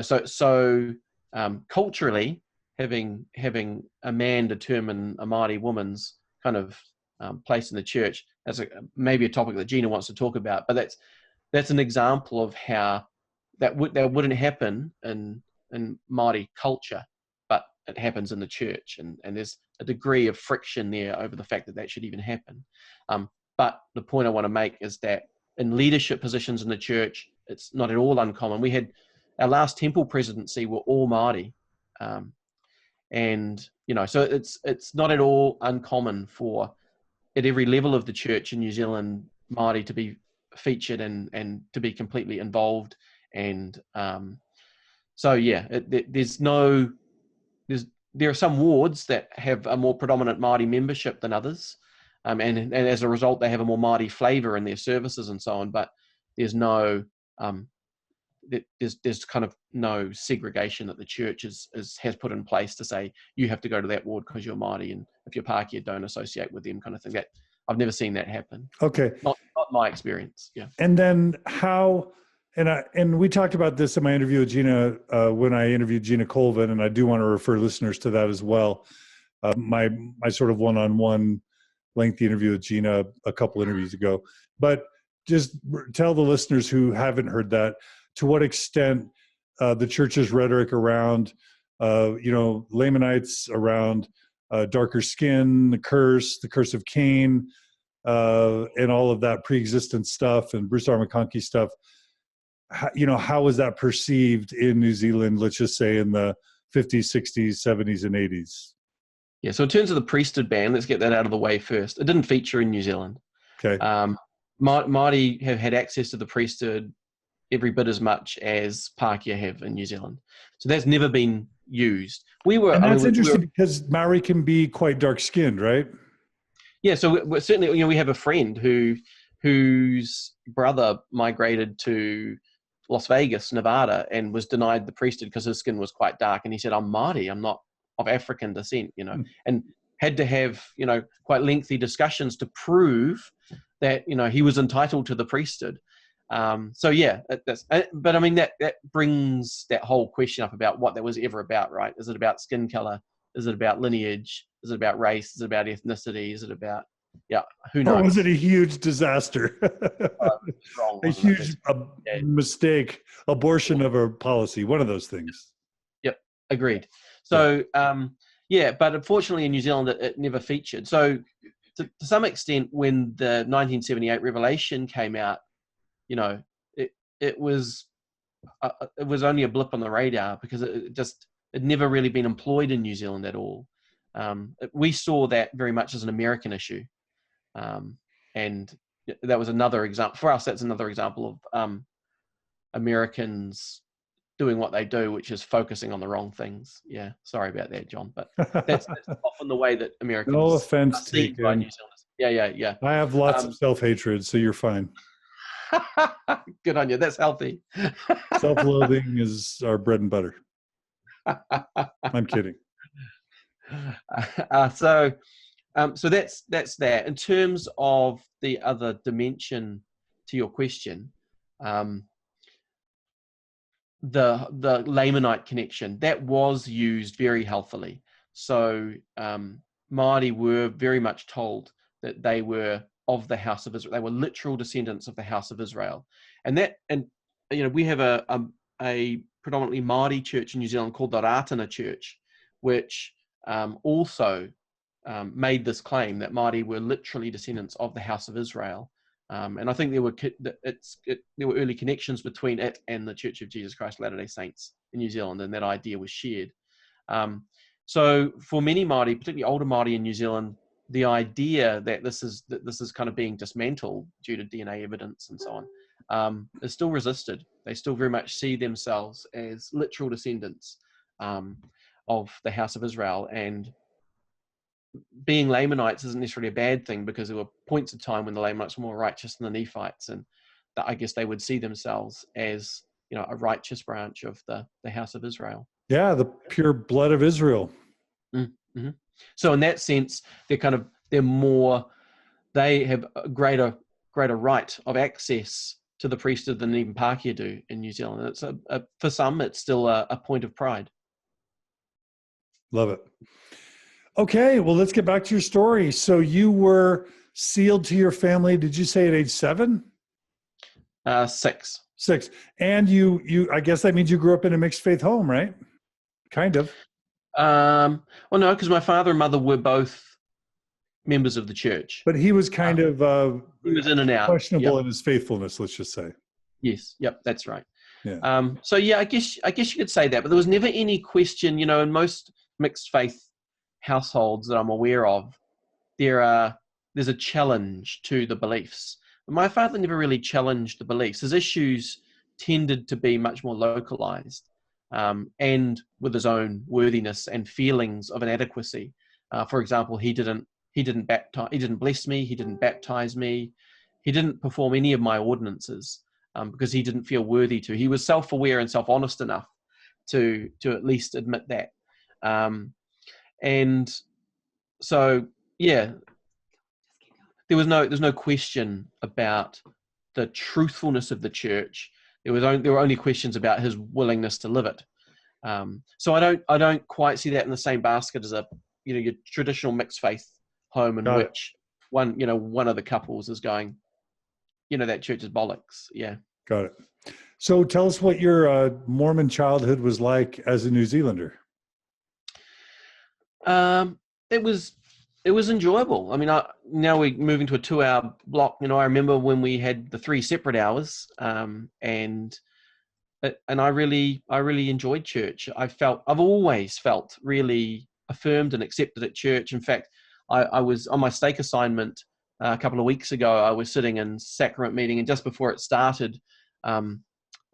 So culturally, having a man determine a Māori woman's kind of place in the church, that's maybe a topic that Gina wants to talk about. But that's an example of how that wouldn't happen in Māori culture, but it happens in the church, and there's a degree of friction there over the fact that should even happen. But the point I want to make is that in leadership positions in the church, it's not at all uncommon. We had our last temple presidency were all Māori, and so it's not at all uncommon for, at every level of the church in New Zealand, Māori to be featured and to be completely involved. And so yeah, there are some wards that have a more predominant Māori membership than others, and as a result, they have a more Māori flavour in their services and so on. But there's no there's kind of no segregation that the church has put in place to say you have to go to that ward because you're Māori, and if you're Pākehā, don't associate with them, kind of thing. That I've never seen that happen. Okay, not my experience. Yeah. And then how? And we talked about this in my interview with Gina when I interviewed Gina Colvin, and I do want to refer listeners to that as well. My sort of one-on-one lengthy interview with Gina a couple interviews ago. But just tell the listeners who haven't heard that, to what extent the church's rhetoric around, Lamanites, around darker skin, the curse of Cain, and all of that pre-existent stuff, and Bruce R. McCluskey stuff. How was that perceived in New Zealand, let's just say in the 50s, 60s, 70s, and 80s? Yeah, so in terms of the priesthood ban, let's get that out of the way first. It didn't feature in New Zealand. Okay. Māori have had access to the priesthood every bit as much as Pākehā have in New Zealand. So that's never been used. And that's interesting because Maori can be quite dark-skinned, right? Yeah, so we're certainly, we have a friend whose brother migrated to Las Vegas, Nevada, and was denied the priesthood because his skin was quite dark. And he said, I'm Māori, I'm not of African descent, and had to have, quite lengthy discussions to prove that, he was entitled to the priesthood. So yeah, but I mean, that brings that whole question up about what that was ever about, right? Is it about skin color? Is it about lineage? Is it about race? Is it about ethnicity? Is it about, who knows? Or was it a huge disaster? Wrong, a huge mistake, abortion of a policy, one of those things. Yep, agreed. So, but unfortunately in New Zealand, it never featured. So to some extent, when the 1978 Revelation came out, it was only a blip on the radar because it never really been employed in New Zealand at all. We saw that very much as an American issue. And that was another example for us. That's another example of Americans doing what they do, which is focusing on the wrong things. Yeah, sorry about that, John, but that's often the way that Americans. No offense taken. By New Zealanders. Yeah. I have lots of self-hatred, so you're fine. Good on you. That's healthy. Self-loathing is our bread and butter. I'm kidding. So that's that. In terms of the other dimension to your question, the Lamanite connection, that was used very healthily. So Māori were very much told that they were of the house of Israel. They were literal descendants of the house of Israel. And we have a predominantly Māori church in New Zealand called the Rātana Church, which also made this claim that Māori were literally descendants of the house of Israel. And I think there were early connections between it and the Church of Jesus Christ of Latter-day Saints in New Zealand, and that idea was shared. So for many Māori, particularly older Māori in New Zealand, the idea that this is kind of being dismantled due to DNA evidence and so on is still resisted. They still very much see themselves as literal descendants of the house of Israel, and being Lamanites isn't necessarily a bad thing, because there were points of time when the Lamanites were more righteous than the Nephites, and that I guess they would see themselves as, a righteous branch of the house of Israel. Yeah, the pure blood of Israel. Mm-hmm. So in that sense, they have a greater right of access to the priesthood than even Pākehā do in New Zealand. It's for some, it's still a point of pride. Love it. Okay, well, let's get back to your story. So you were sealed to your family, did you say at age 7? 6. 6. And you I guess that means you grew up in a mixed faith home, right? Kind of. Well, no, because my father and mother were both members of the church. But he was kind of he was in and out. Questionable in his faithfulness, let's just say. Yes, yep, that's right. Yeah. So yeah, I guess you could say that, but there was never any question, in most mixed faith households that I'm aware of, there's a challenge to the beliefs. But my father never really challenged the beliefs. His issues tended to be much more localized, and with his own worthiness and feelings of inadequacy. For example, he didn't bless me, he didn't baptize me, he didn't perform any of my ordinances because he didn't feel worthy to. He was self-aware and self-honest enough to at least admit that. And so, yeah, there's no question about the truthfulness of the church. There were only questions about his willingness to live it. So I don't quite see that in the same basket as your traditional mixed faith home in which one of the couples is going, that church is bollocks. Yeah. Got it. So tell us what your Mormon childhood was like as a New Zealander. It was enjoyable. I mean, now we're moving to a 2-hour block. I remember when we had the 3 separate hours, and I really enjoyed church. I've always felt really affirmed and accepted at church. In fact, I was on my stake assignment a couple of weeks ago. I was sitting in sacrament meeting, and just before it started, or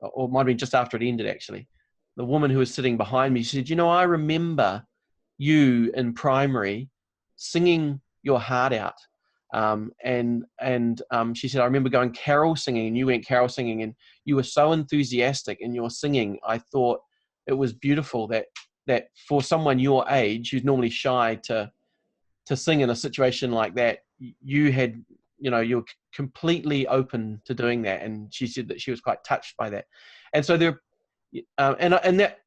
it might have been just after it ended actually, the woman who was sitting behind me, she said, I remember you in primary singing your heart out. She said, I remember going carol singing, and you went carol singing, and you were so enthusiastic in your singing. I thought it was beautiful that for someone your age who's normally shy to sing in a situation like that, you had, you're completely open to doing that. And she said that she was quite touched by that. And so and that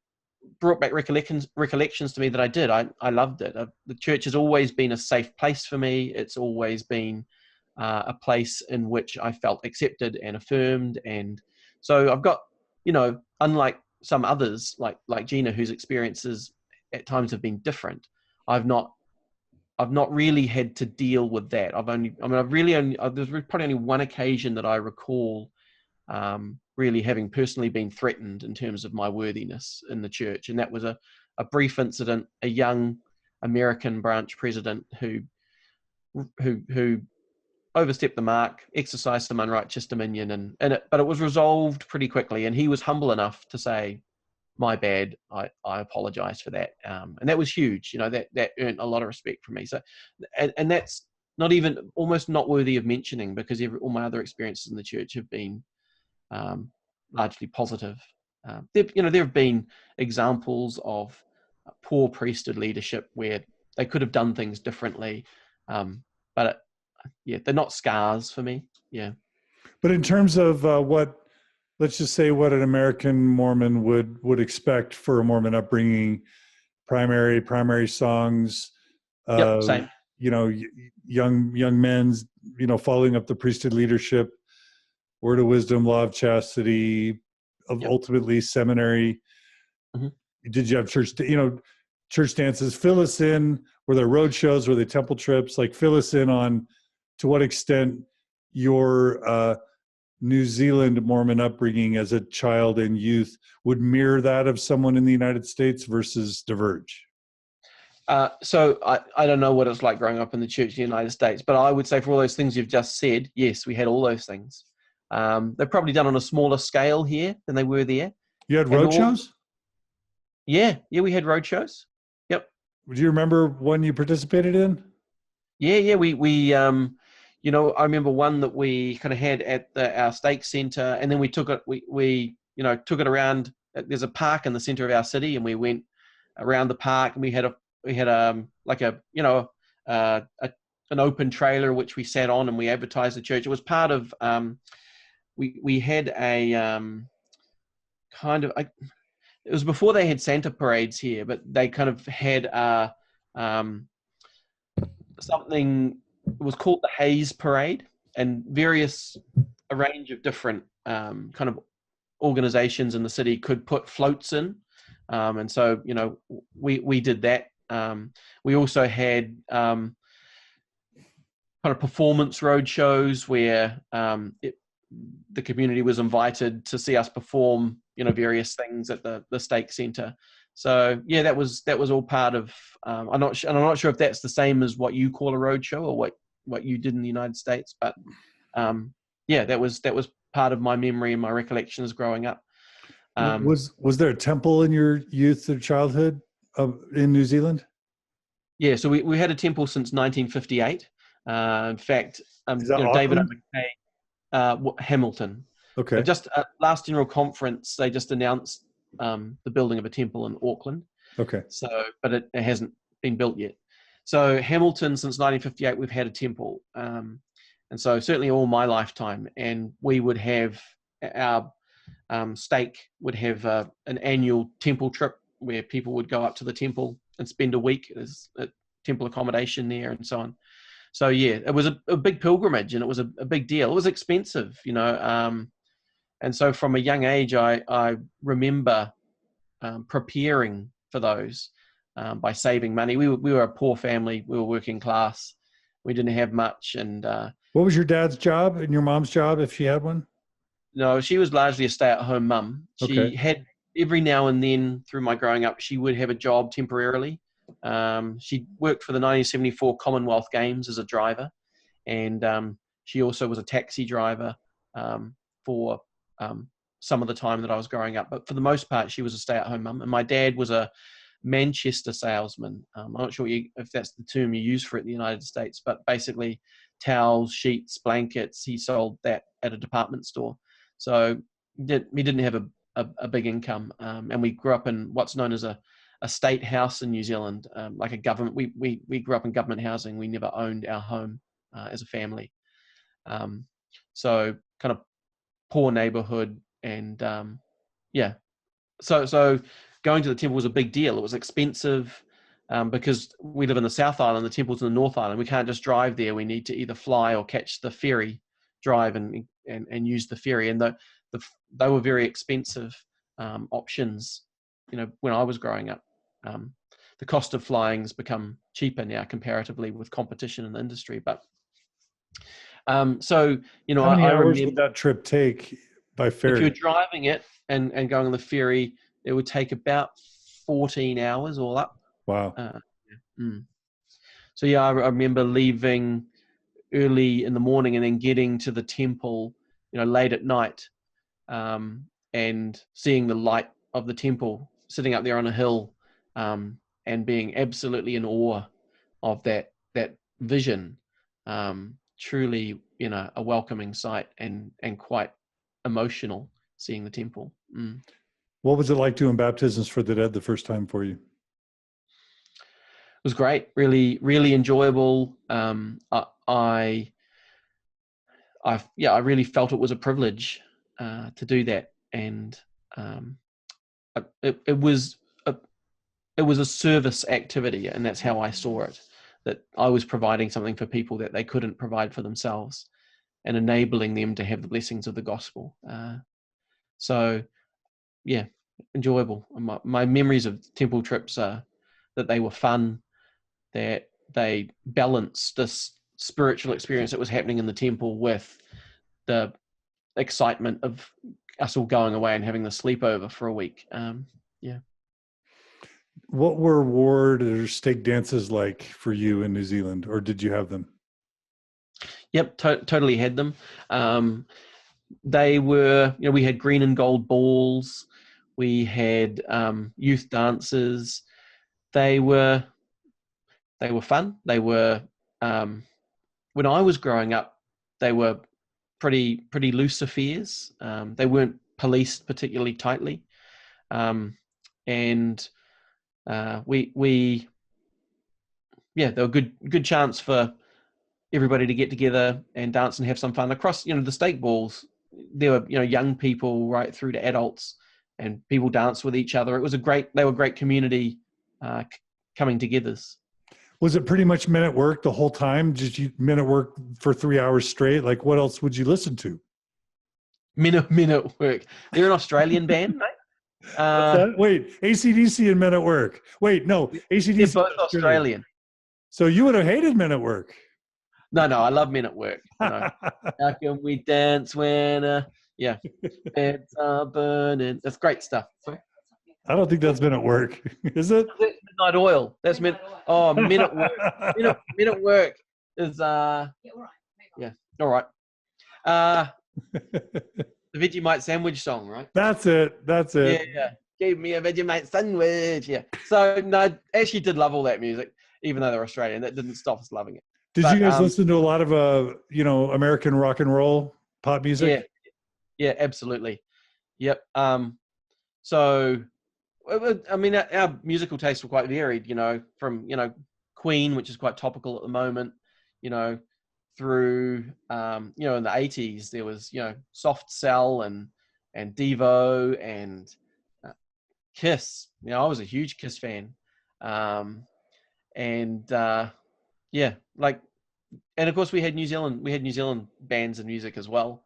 brought back recollections to me that I did. I loved it. The church has always been a safe place for me. It's always been a place in which I felt accepted and affirmed. And so I've got, unlike some others like Gina, whose experiences at times have been different, I've not really had to deal with that. There's probably only one occasion that I recall really having personally been threatened in terms of my worthiness in the church. And that was a brief incident, a young American branch president who overstepped the mark, exercised some unrighteous dominion, but it was resolved pretty quickly. And he was humble enough to say, my bad, I apologize for that. And that was huge, that earned a lot of respect from me. So, and that's not even, almost not worthy of mentioning, because all my other experiences in the church have been largely positive. There have been examples of poor priesthood leadership where they could have done things differently, but they're not scars for me. Yeah. But in terms of let's just say what an American Mormon would expect for a Mormon upbringing, primary songs, Same. young men's, following up the priesthood leadership, word of wisdom, law of chastity, of ultimately seminary. Mm-hmm. Did you have church dances? Fill us in. Were there road shows? Were there temple trips? Like, fill us in on to what extent your New Zealand Mormon upbringing as a child and youth would mirror that of someone in the United States versus diverge. So I don't know what it's like growing up in the church in the United States, but I would say for all those things you've just said, yes, we had all those things. They're probably done on a smaller scale here than they were there. You had road shows? Yeah, we had road shows. Yep. Do you remember one you participated in? Yeah. We I remember one that we kind of had at our stake center, and then we took it. We took it around. There's a park in the center of our city, and we went around the park, and we had an open trailer which we sat on, and we advertised the church. It was part of we had a it was before they had Santa parades here, but they kind of had something. It was called the Hayes Parade, and a range of different kind of organizations in the city could put floats in, and so we did that. We also had kind of performance road shows where the community was invited to see us perform, various things at the stake center. So yeah, that was all part of. I'm not sure if that's the same as what you call a road show or what you did in the United States, but yeah, that was part of my memory and my recollections growing up. Was there a temple in your youth or childhood in New Zealand? Yeah, so we had a temple since 1958. In fact, David McKay, Hamilton. Okay. Just last general conference, they just announced the building of a temple in Auckland. Okay. So, but it hasn't been built yet. So Hamilton, since 1958, we've had a temple, and so certainly all my lifetime. And we would have our stake would have an annual temple trip where people would go up to the temple and spend a week as a temple accommodation there and so on. So yeah, it was a big pilgrimage, and it was a big deal. It was expensive, and so from a young age, I remember preparing for those by saving money. We were a poor family. We were working class. We didn't have much. And what was your dad's job and your mom's job, if she had one? No, she was largely a stay-at-home mum. She had every now and then through my growing up, she would have a job temporarily. She worked for the 1974 Commonwealth Games as a driver, and she also was a taxi driver for some of the time that I was growing up. But for the most part, she was a stay-at-home mum. And my dad was a Manchester salesman. I'm not sure if that's the term you use for it in the United States, but basically towels, sheets, blankets, he sold that at a department store. So he didn't have a big income. And we grew up in what's known as a state house in New Zealand, like a government. We grew up in government housing. We never owned our home as a family. So kind of poor neighborhood, and yeah. So going to the temple was a big deal. It was expensive because we live in the South Island, the temple's in the North Island. We can't just drive there. We need to either fly or catch the ferry, drive and use the ferry. And they were very expensive options, when I was growing up. The cost of flying has become cheaper now comparatively with competition in the industry. But so, how many hours remember, would that trip take by ferry? if you're driving it and going on the ferry, it would take about 14 hours all up. Wow. So yeah, I remember leaving early in the morning and then getting to the temple, late at night, and seeing the light of the temple sitting up there on a hill, and being absolutely in awe of that vision. Truly, a welcoming sight and quite emotional seeing the temple. What was it like doing baptisms for the dead the first time for you? It was great, really, really enjoyable. I really felt it was a privilege to do that, and it was a service activity, and that's how I saw it. that I was providing something for people that they couldn't provide for themselves, and enabling them to have the blessings of the gospel. So yeah, enjoyable. My memories of temple trips are that they were fun, that they balanced this spiritual experience that was happening in the temple with the excitement of us all going away and having the sleepover for a week. Yeah. What were ward or stake dances like for you in New Zealand, or did you have them? Yep, totally had them. They were, we had green and gold balls. We had youth dances. They were fun. They were, when I was growing up, they were pretty loose affairs. They weren't policed particularly tightly, and they were good chance for everybody to get together and dance and have some fun across. The stake balls, there were young people right through to adults, and people danced with each other. They were great community coming togethers. Was it pretty much men at work the whole time? Did you men at work for 3 hours straight? Like, what else would you listen to? Men at work. They're an Australian band, mate. Wait, AC/DC and Men at Work. Wait, no, AC/DC. They're both Australian. So you would have hated Men at Work. No, I love Men at Work. How can we dance when, beds are burning? That's great stuff. Sorry? I don't think that's Men at Work. Is it? Midnight Oil. That's Men. Oh, Men at Work. Men at Work is Yeah, all right. yeah, all right. The Vegemite sandwich song, right? That's it. Yeah. Give me a Vegemite sandwich. Yeah. So no, I actually did love all that music, even though they're Australian. That didn't stop us loving it. Did you guys listen to a lot of American rock and roll pop music? Yeah, absolutely. Yep. So I mean, our musical tastes were quite varied, from, Queen, which is quite topical at the moment, through, in the 80s, there was, Soft Cell and Devo and Kiss. I was a huge Kiss fan. And of course we had New Zealand bands and music as well.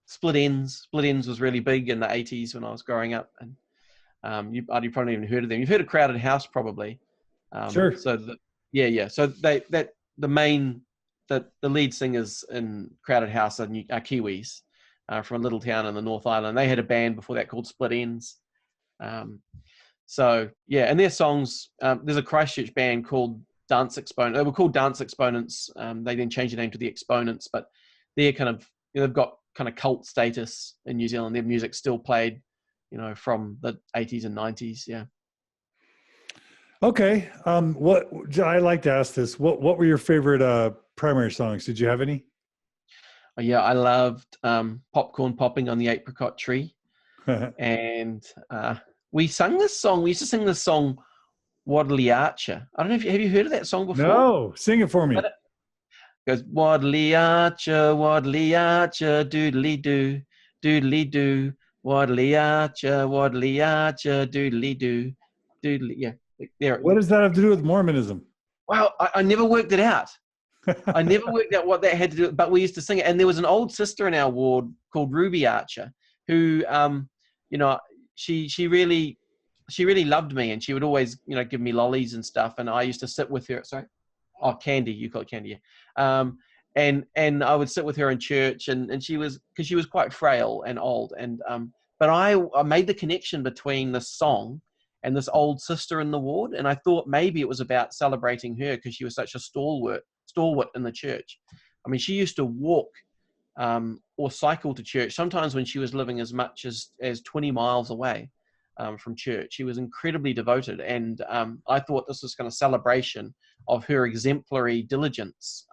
Split Ends was really big in the 80s when I was growing up, and you probably haven't even heard of them. You've heard of Crowded House, probably. Sure. So so the lead singers in Crowded House are Kiwis, from a little town in the North Island. They had a band before that called Split Ends. And their songs, there's a Christchurch band called Dance Exponent. They were called Dance Exponents. They then changed the name to the Exponents, but they're kind of, they've got kind of cult status in New Zealand. Their music's still played, from the 80s and 90s. Yeah. Okay. I like to ask this. What were your favorite primary songs? Did you have any? Yeah, I loved Popcorn Popping on the Apricot Tree. And we sang this song. We used to sing this song, Wadley Archer. I don't know if have you heard of that song before? No, sing it for me. It goes, Wadley Archer, doodly doo, doodly doo, Wadley Archer, doodly doo, doodly. Yeah, there. What does that have to do with Mormonism? Well, I never worked it out. I never worked out what that had to do, but we used to sing it. And there was an old sister in our ward called Ruby Archer, who, she really loved me, and she would always, give me lollies and stuff. And I used to sit with her. Sorry, candy. You call it candy. Yeah. And I would sit with her in church, and because she was quite frail and old, and but I made the connection between this song and this old sister in the ward, and I thought maybe it was about celebrating her because she was such a stalwart in the church. I mean, she used to walk or cycle to church, sometimes when she was living as much as 20 miles away from church. She was incredibly devoted, and I thought this was kind of celebration of her exemplary diligence.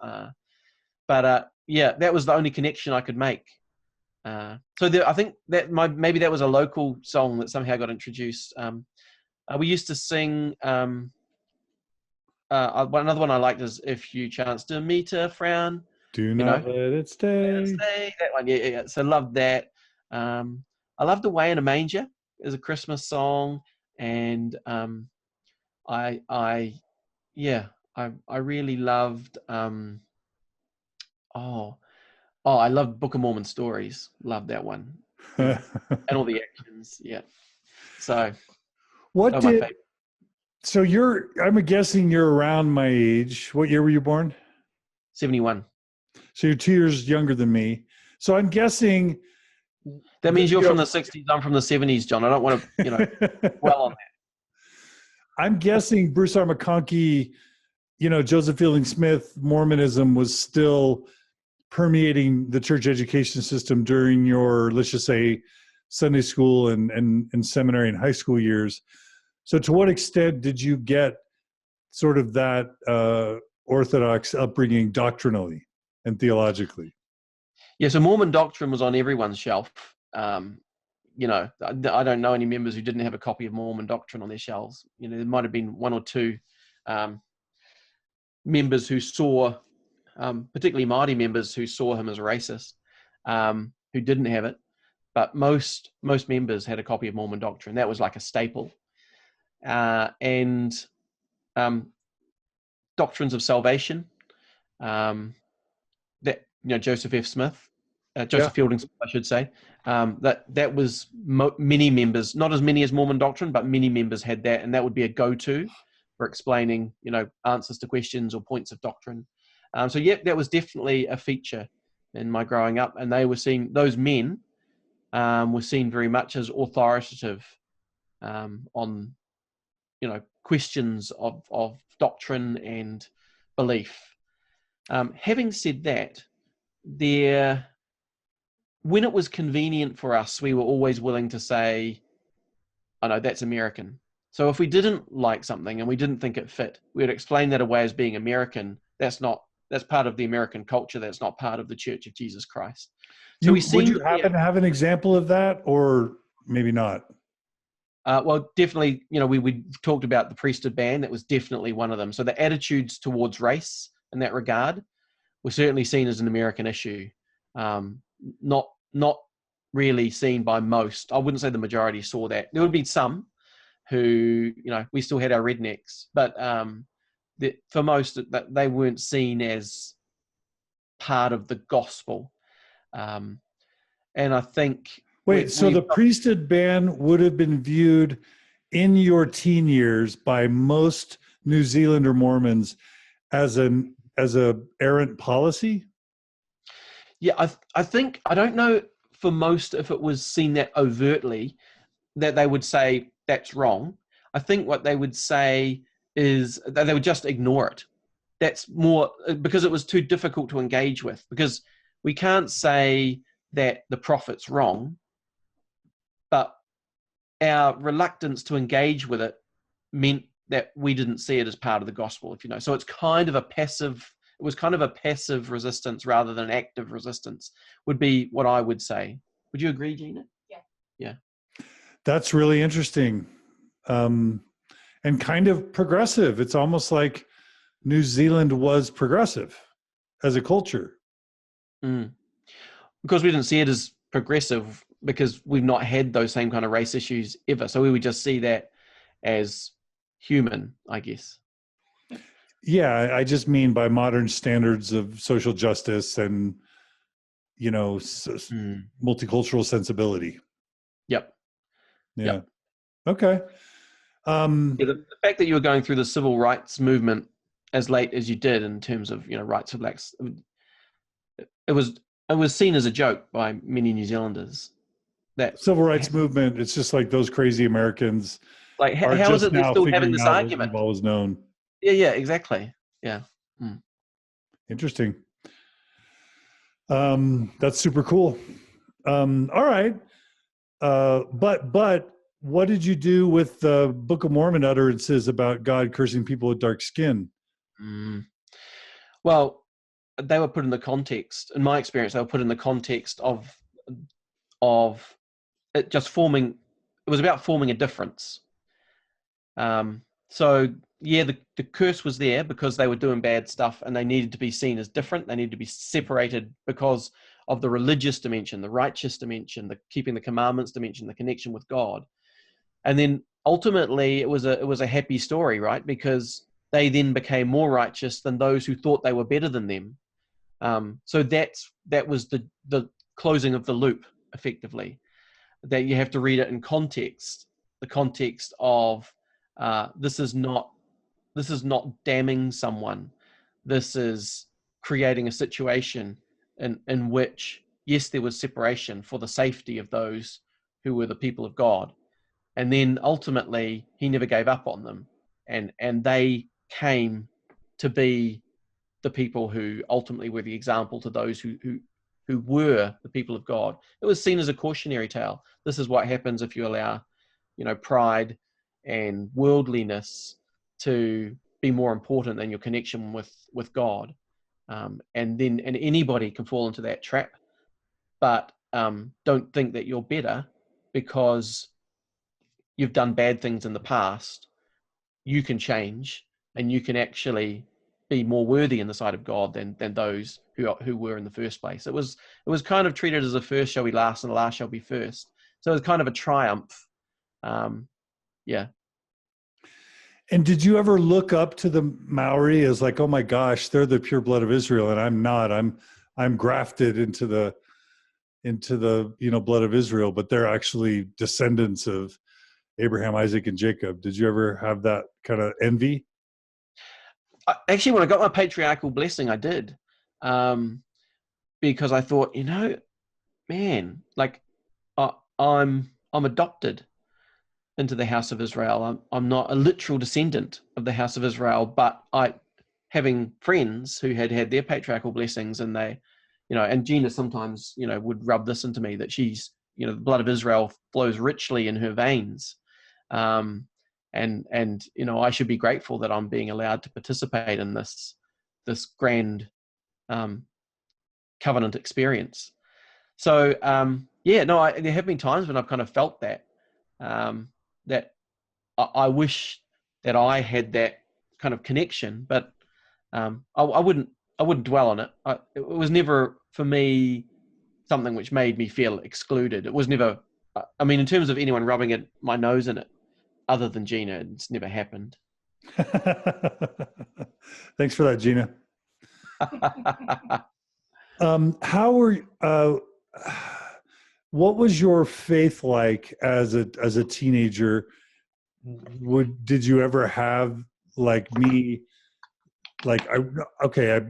But that was the only connection I could make. I think that maybe that was a local song that somehow got introduced. We used to sing. Another one I liked is "If You Chance to Meet a Frown, Do Not Let It Stay." That one, yeah. So loved that. I loved "Away in a Manger" as a Christmas song, and I I really loved I loved Book of Mormon stories. Loved that one. Yeah. And all the actions. Yeah. So What they're my did favorite. so I'm guessing you're around my age. What year were you born? 71. So you're 2 years younger than me. So I'm guessing That means you're you from know, the 60s. I'm from the 70s, John. I don't want to, dwell on that. I'm guessing Bruce R. McCluskey, Joseph Fielding Smith, Mormonism was still permeating the church education system during your, let's just say, Sunday school and seminary and high school years. So to what extent did you get sort of that Orthodox upbringing doctrinally and theologically? Yeah, so Mormon doctrine was on everyone's shelf. I don't know any members who didn't have a copy of Mormon doctrine on their shelves. There might have been one or two members who saw, particularly Māori members who saw him as a racist, who didn't have it. But most members had a copy of Mormon doctrine. That was like a staple. And doctrines of salvation, Joseph F. Smith, Joseph Fielding Smith, I should say, that was many members, not as many as Mormon doctrine, but many members had that, and that would be a go-to for explaining, answers to questions or points of doctrine. That was definitely a feature in my growing up, and those men were seen very much as authoritative on, questions of doctrine and belief. Having said that, when it was convenient for us, we were always willing to say, "Oh no, that's American." So if we didn't like something and we didn't think it fit, we would explain that away as being American. That's part of the American culture. That's not part of the Church of Jesus Christ. So would you happen to have an example of that, or maybe not? Well, definitely, we talked about the priesthood ban. That was definitely one of them. So the attitudes towards race in that regard were certainly seen as an American issue. Not really seen by most. I wouldn't say the majority saw that. There would be some who, we still had our rednecks, but for most, that they weren't seen as part of the gospel. And I think... So the priesthood ban would have been viewed in your teen years by most New Zealand or Mormons as a errant policy? Yeah, I think, I don't know for most if it was seen that overtly, that they would say that's wrong. I think what they would say is that they would just ignore it. That's more because it was too difficult to engage with, because we can't say that the prophet's wrong, but our reluctance to engage with it meant that we didn't see it as part of the gospel, if you know. So it's kind of it was kind of a passive resistance rather than active resistance, would be what I would say. Would you agree, Gina? Yeah. Yeah. That's really interesting. And kind of progressive. It's almost like New Zealand was progressive as a culture. Because we didn't see it as progressive, because we've not had those same kind of race issues ever. So we would just see that as human, I guess. Yeah, I just mean by modern standards of social justice and, multicultural sensibility. Yep. Yeah. Yep. Okay. The fact that you were going through the civil rights movement as late as you did, in terms of rights for blacks, it was seen as a joke by many New Zealanders. That civil rights movement, it's just like those crazy Americans. Like, how is it they're still having this argument? What we've always known. Yeah, exactly. Yeah. Interesting. That's super cool. All right. But what did you do with the Book of Mormon utterances about God cursing people with dark skin? Well, they were put in the context, in my experience, they were put in the context of it just forming, it was about forming a difference. So yeah, the curse was there because they were doing bad stuff and they needed to be seen as different. They needed to be separated because of the religious dimension, the righteous dimension, the keeping the commandments dimension, the connection with God. And then ultimately it was a happy story, right? Because they then became more righteous than those who thought they were better than them. So that was the closing of the loop, effectively. That you have to read it in context, the context of this is not damning someone. This is creating a situation in which, yes, there was separation for the safety of those who were the people of God. And then ultimately, he never gave up on them. And they came to be the people who ultimately were the example to those who were the people of God. It was seen as a cautionary tale. This is what happens if you allow, pride and worldliness to be more important than your connection with God. And anybody can fall into that trap. But don't think that you're better because you've done bad things in the past. You can change, and you can actually be more worthy in the sight of God than those who were in the first place. It was kind of treated as the first shall be last and the last shall be first. So it was kind of a triumph. Yeah. And did you ever look up to the Maori as like, oh my gosh, they're the pure blood of Israel, and I'm not. I'm grafted into the blood of Israel, but they're actually descendants of Abraham, Isaac, and Jacob. Did you ever have that kind of envy? Actually, when I got my patriarchal blessing, I did, because I thought, man, like I'm adopted into the house of Israel. I'm not a literal descendant of the house of Israel, but having friends who had their patriarchal blessings, and they, and Gina sometimes, would rub this into me that she's, the blood of Israel flows richly in her veins. And I should be grateful that I'm being allowed to participate in this grand covenant experience. So there have been times when I've kind of felt that that I wish that I had that kind of connection, but I wouldn't dwell on it. It was never for me something which made me feel excluded. It was never. I mean, in terms of anyone rubbing my nose in it, other than Gina, it's never happened. Thanks for that, Gina. What was your faith like as a teenager? Did you ever have like me? Like,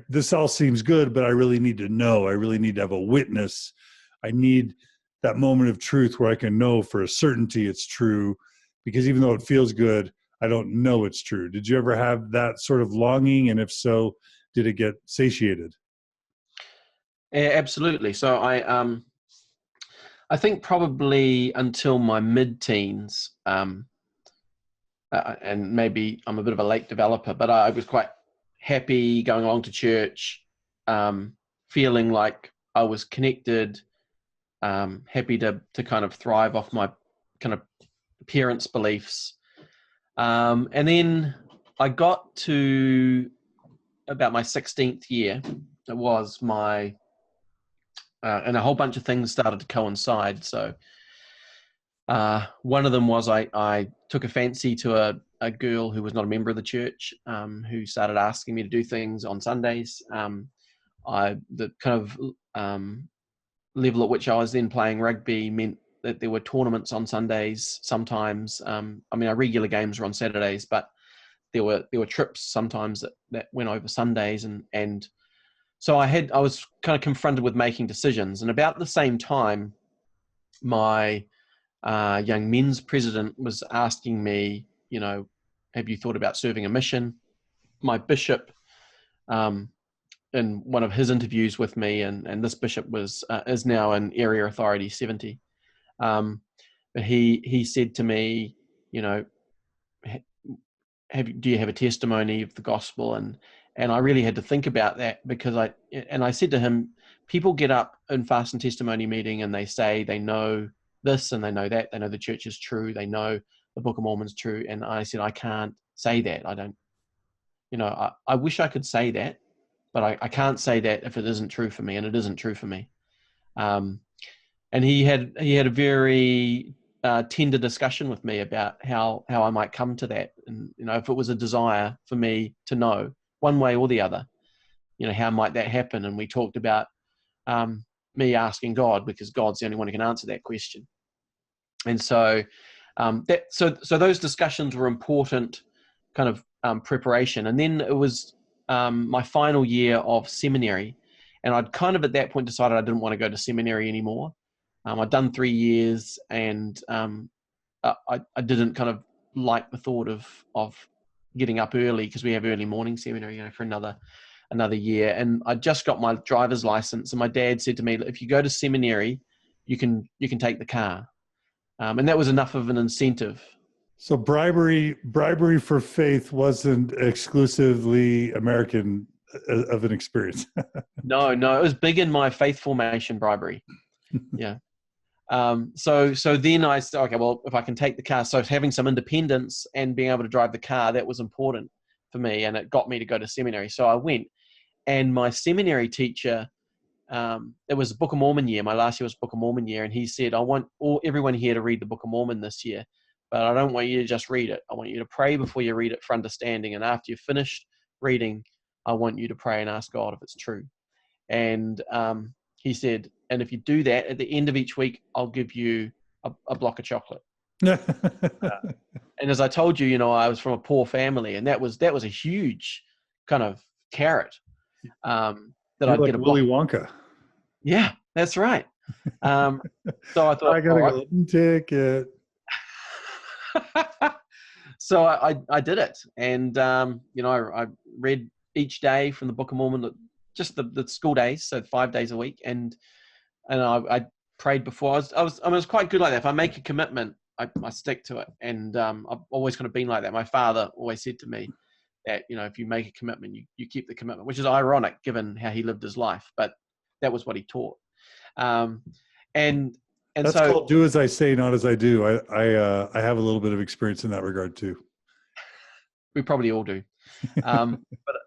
this all seems good, but I really need to know. I really need to have a witness. I need that moment of truth where I can know for a certainty it's true, because even though it feels good, I don't know it's true. Did you ever have that sort of longing? And if so, did it get satiated? Yeah, absolutely. So I think probably until my mid-teens, and maybe I'm a bit of a late developer, but I was quite happy going along to church, feeling like I was connected, happy to kind of thrive off my kind of parents' beliefs. And then I got to about my 16th year. It was my, and a whole bunch of things started to coincide. So one of them was I took a fancy to a girl who was not a member of the church, who started asking me to do things on Sundays. The kind of level at which I was then playing rugby meant that there were tournaments on Sundays sometimes. Our regular games were on Saturdays, but there were trips sometimes that went over Sundays, and so I was kind of confronted with making decisions. And about the same time, my young men's president was asking me, have you thought about serving a mission? My bishop, in one of his interviews with me, and this bishop is now in Area Authority 70. But he said to me, do you have a testimony of the gospel? And I really had to think about that, because I said to him, people get up in fast and testimony meeting and they say they know this and they know that, they know the church is true, they know the Book of Mormon is true. And I said, I can't say that. I don't, I wish I could say that, but I can't say that if it isn't true for me, and it isn't true for me. And he had a very tender discussion with me about how I might come to that, and if it was a desire for me to know one way or the other, how might that happen? And we talked about me asking God, because God's the only one who can answer that question. And so so those discussions were important kind of preparation. And then it was my final year of seminary, and I'd kind of at that point decided I didn't want to go to seminary anymore. I'd done 3 years, and I didn't kind of like the thought of getting up early, because we have early morning seminary, for another year. And I just got my driver's license, and my dad said to me, if you go to seminary, you can take the car. And that was enough of an incentive. So bribery for faith wasn't exclusively American of an experience. No, it was big in my faith formation, bribery. Yeah. So then I said, okay, well, if I can take the car, so having some independence and being able to drive the car, that was important for me, and it got me to go to seminary. So I went, and my seminary teacher, it was the Book of Mormon year. My last year was Book of Mormon year, and he said, I want everyone here to read the Book of Mormon this year, but I don't want you to just read it. I want you to pray before you read it for understanding, and after you've finished reading, I want you to pray and ask God if it's true. And he said, and if you do that, at the end of each week, I'll give you a block of chocolate. And as I told you, I was from a poor family, and that was a huge kind of carrot that You're I'd like get a Willy block. Wonka. Yeah, that's right. So I thought, I got a golden ticket. So I did it, and I read each day from the Book of Mormon, just the school days, so 5 days a week, and I prayed before. I was quite good like that. If I make a commitment, I stick to it, and I've always kind of been like that. My father always said to me that if you make a commitment, you keep the commitment, which is ironic given how he lived his life, but that was what he taught. And that's so, called do as I say, not as I do. I have a little bit of experience in that regard too. We probably all do.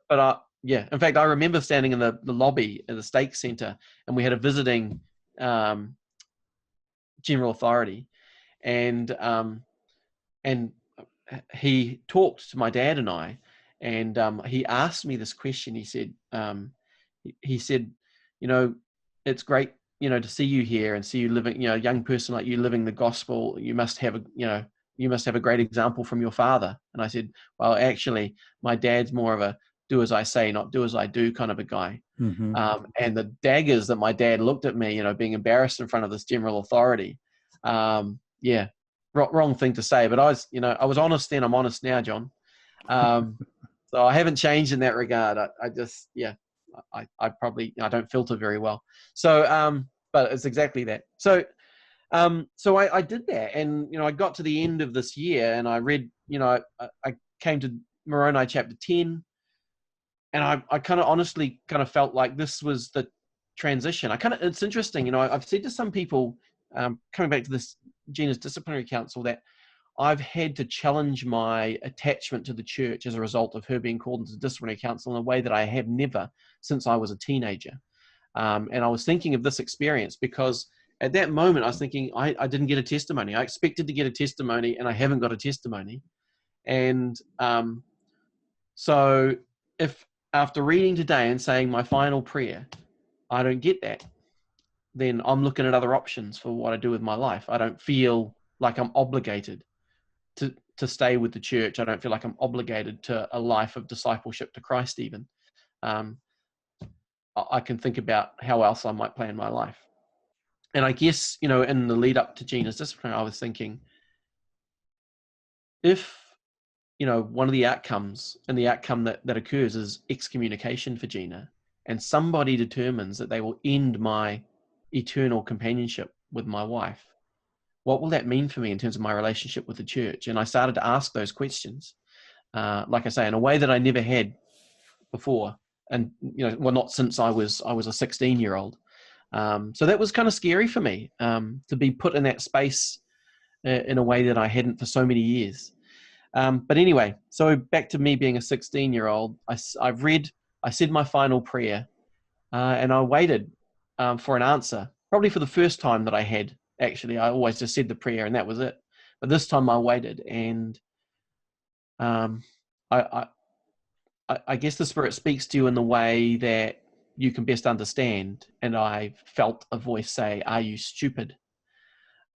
But yeah, in fact, I remember standing in the lobby at the stake center, and we had a visiting general authority, and he talked to my dad and I, and he asked me this question. He said, it's great, to see you here and see you living, a young person like you living the gospel. You must have a great example from your father. And I said, well, actually, my dad's more of a do as I say, not do as I do kind of a guy. Mm-hmm. And the daggers that my dad looked at me, being embarrassed in front of this general authority. Yeah, wrong thing to say, but I was honest then. I'm honest now, John. So I haven't changed in that regard. I just, I probably, I don't filter very well. So, but it's exactly that. So I did that, and I got to the end of this year, and I read, I came to Moroni chapter 10, and I kind of honestly kind of felt like this was the transition. It's interesting, I've said to some people, coming back to this Gina's disciplinary council, that I've had to challenge my attachment to the church as a result of her being called into disciplinary council in a way that I have never since I was a teenager. And I was thinking of this experience because at that moment I was thinking I didn't get a testimony. I expected to get a testimony, and I haven't got a testimony. And so if after reading today and saying my final prayer, I don't get that, then I'm looking at other options for what I do with my life. I don't feel like I'm obligated to stay with the church. I don't feel like I'm obligated to a life of discipleship to Christ even. I can think about how else I might plan my life. And I guess, in the lead up to Gina's discipline, I was thinking, if, one of the outcomes, and the outcome that occurs is excommunication for Gina, and somebody determines that they will end my eternal companionship with my wife, what will that mean for me in terms of my relationship with the church? And I started to ask those questions, like I say, in a way that I never had before. And, not since I was a 16-year-old. So that was kind of scary for me, to be put in that space in a way that I hadn't for so many years. But anyway, so back to me being a 16-year-old, I said my final prayer, and I waited for an answer, probably for the first time that I had actually. I always just said the prayer and that was it. But this time I waited, and I guess the Spirit speaks to you in the way that you can best understand. And I felt a voice say, "Are you stupid?"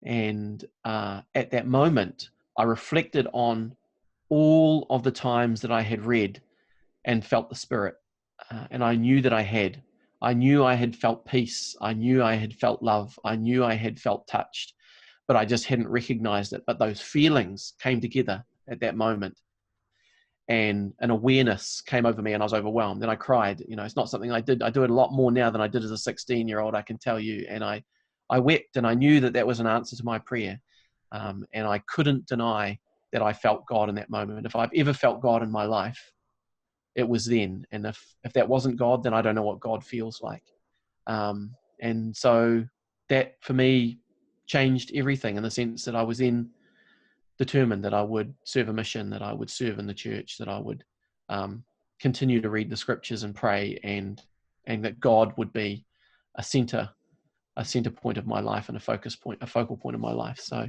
And at that moment, I reflected on all of the times that I had read and felt the Spirit. And I knew that I had. I knew I had felt peace. I knew I had felt love. I knew I had felt touched, but I just hadn't recognized it. But those feelings came together at that moment, and an awareness came over me, and I was overwhelmed, and I cried. It's not something I did. I do it a lot more now than I did as a 16-year-old, I can tell you. And I wept, and I knew that that was an answer to my prayer. And I couldn't deny that I felt God in that moment. If I've ever felt God in my life, it was then. And if that wasn't God, then I don't know what God feels like. And so that for me changed everything, in the sense that I was then determined that I would serve a mission, that I would serve in the church, that I would continue to read the scriptures and pray, and that God would be a center point of my life and a focal point of my life. So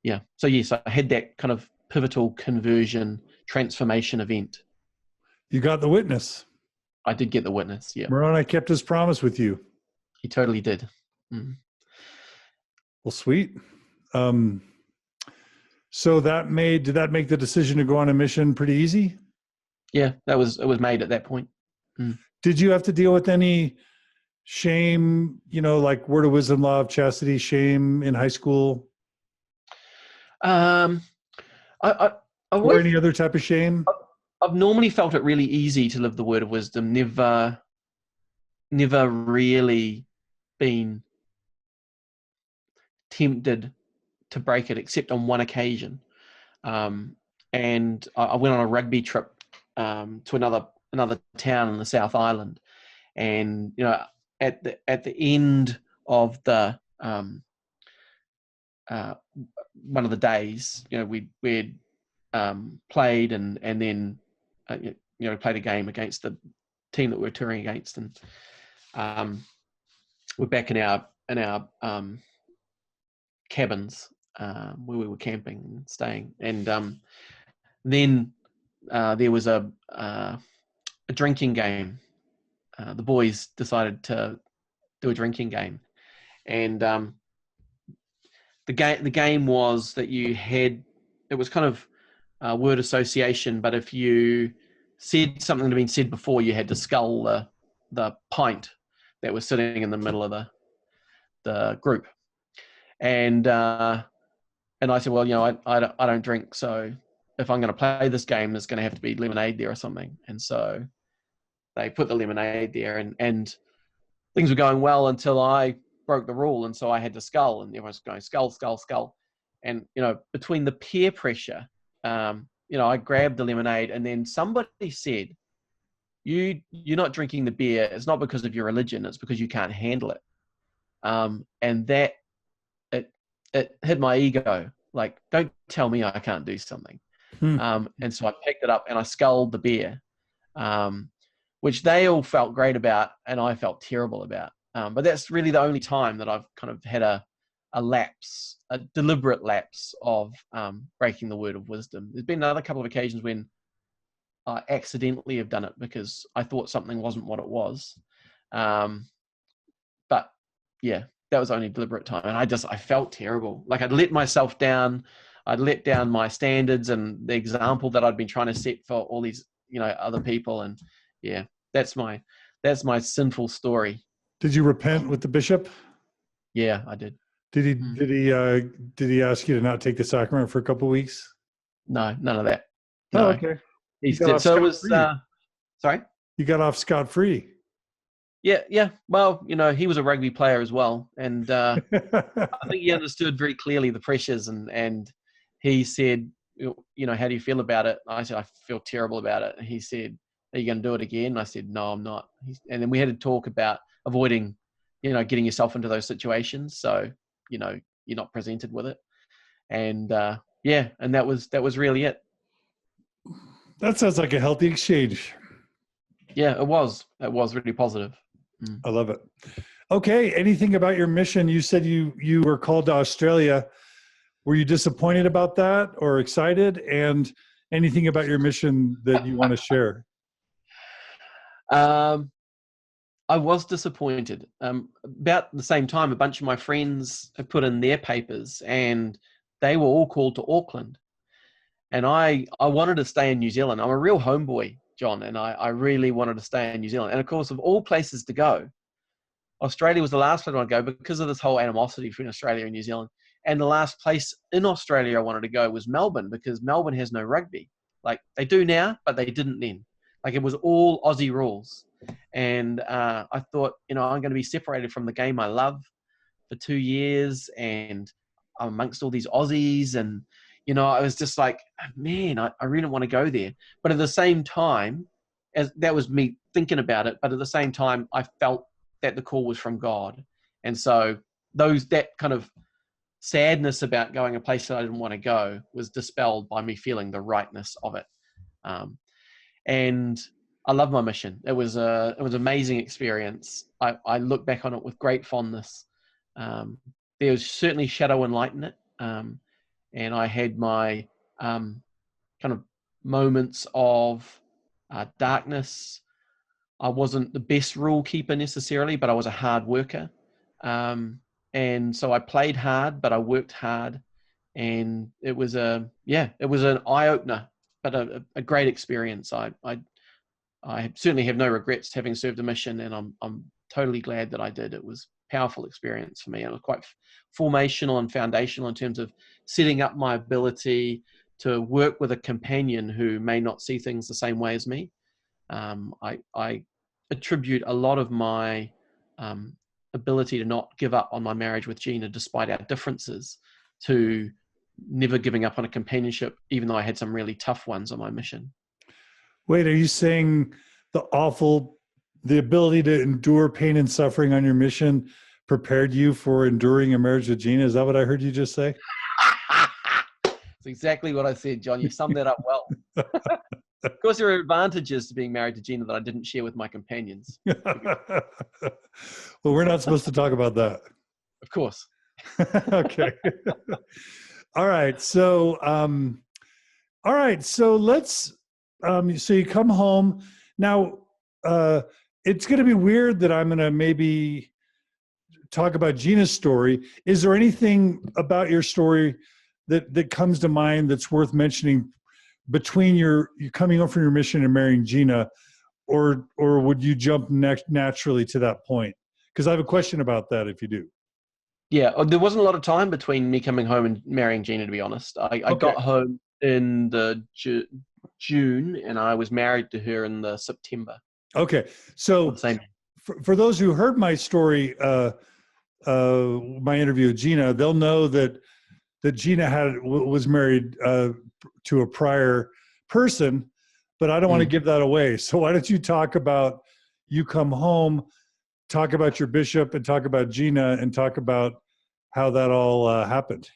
yeah. So yes, I had that kind of pivotal conversion, transformation event. You got the witness. I did get the witness. Yeah. Moroni kept his promise with you. He totally did. Mm. Well, sweet. So did that make the decision to go on a mission pretty easy? Yeah, it was made at that point. Mm. Did you have to deal with any shame, like word of wisdom, law of chastity, shame in high school? Or any other type of shame? I've normally felt it really easy to live the word of wisdom. Never really been tempted to break it, except on one occasion. And I went on a rugby trip to another town in the South Island, and at the end of the one of the days, we'd played and then played a game against the team that we were touring against, and we're back in our cabins where we were camping and staying, and then there was a drinking game. The boys decided to do a drinking game, and the game was that it was kind of word association, but if you said something that had been said before, you had to scull the pint that was sitting in the middle of the group. And I said, well, I don't drink, so if I'm going to play this game, there's going to have to be lemonade there or something. And so they put the lemonade there, and things were going well until I broke the rule, and so I had to scull, and everyone's going skull, skull, skull. And between the peer pressure, I grabbed the lemonade, and then somebody said, you're not drinking the beer, it's not because of your religion, it's because you can't handle it. And that it hit my ego, like, don't tell me I can't do something. And so I picked it up and I sculled the beer, which they all felt great about and I felt terrible about. But that's really the only time that I've kind of had a lapse, a deliberate lapse of breaking the word of wisdom. There's been another couple of occasions when I accidentally have done it because I thought something wasn't what it was. But yeah, that was only a deliberate time. And I felt terrible. Like I'd let myself down. I'd let down my standards and the example that I'd been trying to set for all these, other people. And yeah, that's my sinful story. Did you repent with the bishop? Yeah, I did. Did he ask you to not take the sacrament for a couple of weeks? No, none of that. No. Oh, okay. He said, so it was, sorry? You got off scot-free. Yeah. Well, he was a rugby player as well. And I think he understood very clearly the pressures, and he said, how do you feel about it? I said, I feel terrible about it. And he said, are you going to do it again? And I said, no, I'm not. And then we had to talk about avoiding, getting yourself into those situations. So, you're not presented with it. And and that was really it. That sounds like a healthy exchange. Yeah, it was really positive. I love it. Okay. Anything about your mission? You said you were called to Australia. Were you disappointed about that or excited? And anything about your mission that you want to share? Um, I was disappointed. About the same time, a bunch of my friends had put in their papers, and they were all called to Auckland. And I wanted to stay in New Zealand. I'm a real homeboy, John, and I really wanted to stay in New Zealand. And of course, of all places to go, Australia was the last place I wanted to go because of this whole animosity between Australia and New Zealand. And the last place in Australia I wanted to go was Melbourne, because Melbourne has no rugby. Like, they do now, but they didn't then. Like, it was all Aussie rules. And I thought, I'm going to be separated from the game I love for 2 years, and I'm amongst all these Aussies. And, I was just like, man, I really don't want to go there. But at the same time, as that was me thinking about it, but at the same time, I felt that the call was from God. And so that kind of sadness about going a place that I didn't want to go was dispelled by me feeling the rightness of it. And I love my mission. It was an amazing experience. I look back on it with great fondness. There was certainly shadow and light in it. And I had my kind of moments of darkness. I wasn't the best rule keeper necessarily, but I was a hard worker. And so I played hard, but I worked hard. And it was an eye opener, but a great experience. I certainly have no regrets having served a mission, and I'm totally glad that I did. It was a powerful experience for me. It was quite formational and foundational in terms of setting up my ability to work with a companion who may not see things the same way as me. I attribute a lot of my ability to not give up on my marriage with Gina, despite our differences, to never giving up on a companionship, even though I had some really tough ones on my mission. Wait, are you saying the ability to endure pain and suffering on your mission prepared you for enduring a marriage with Gina? Is that what I heard you just say? That's exactly what I said, John. You summed that up well. Of course, there are advantages to being married to Gina that I didn't share with my companions. Well, we're not supposed to talk about that. Of course. Okay. All right. So let's, so you come home now. It's going to be weird that I'm going to maybe talk about Gina's story. Is there anything about your story that comes to mind that's worth mentioning between you coming home from your mission and marrying Gina, or would you jump naturally to that point? Because I have a question about that if you do. Yeah, there wasn't a lot of time between me coming home and marrying Gina, to be honest. I got home in the June, and I was married to her in the September. Okay, so for those who heard my story, my interview with Gina, they'll know that Gina was married to a prior person, but I don't want to give that away. So why don't you talk about, you come home, talk about your bishop, and talk about Gina, and talk about how that all happened.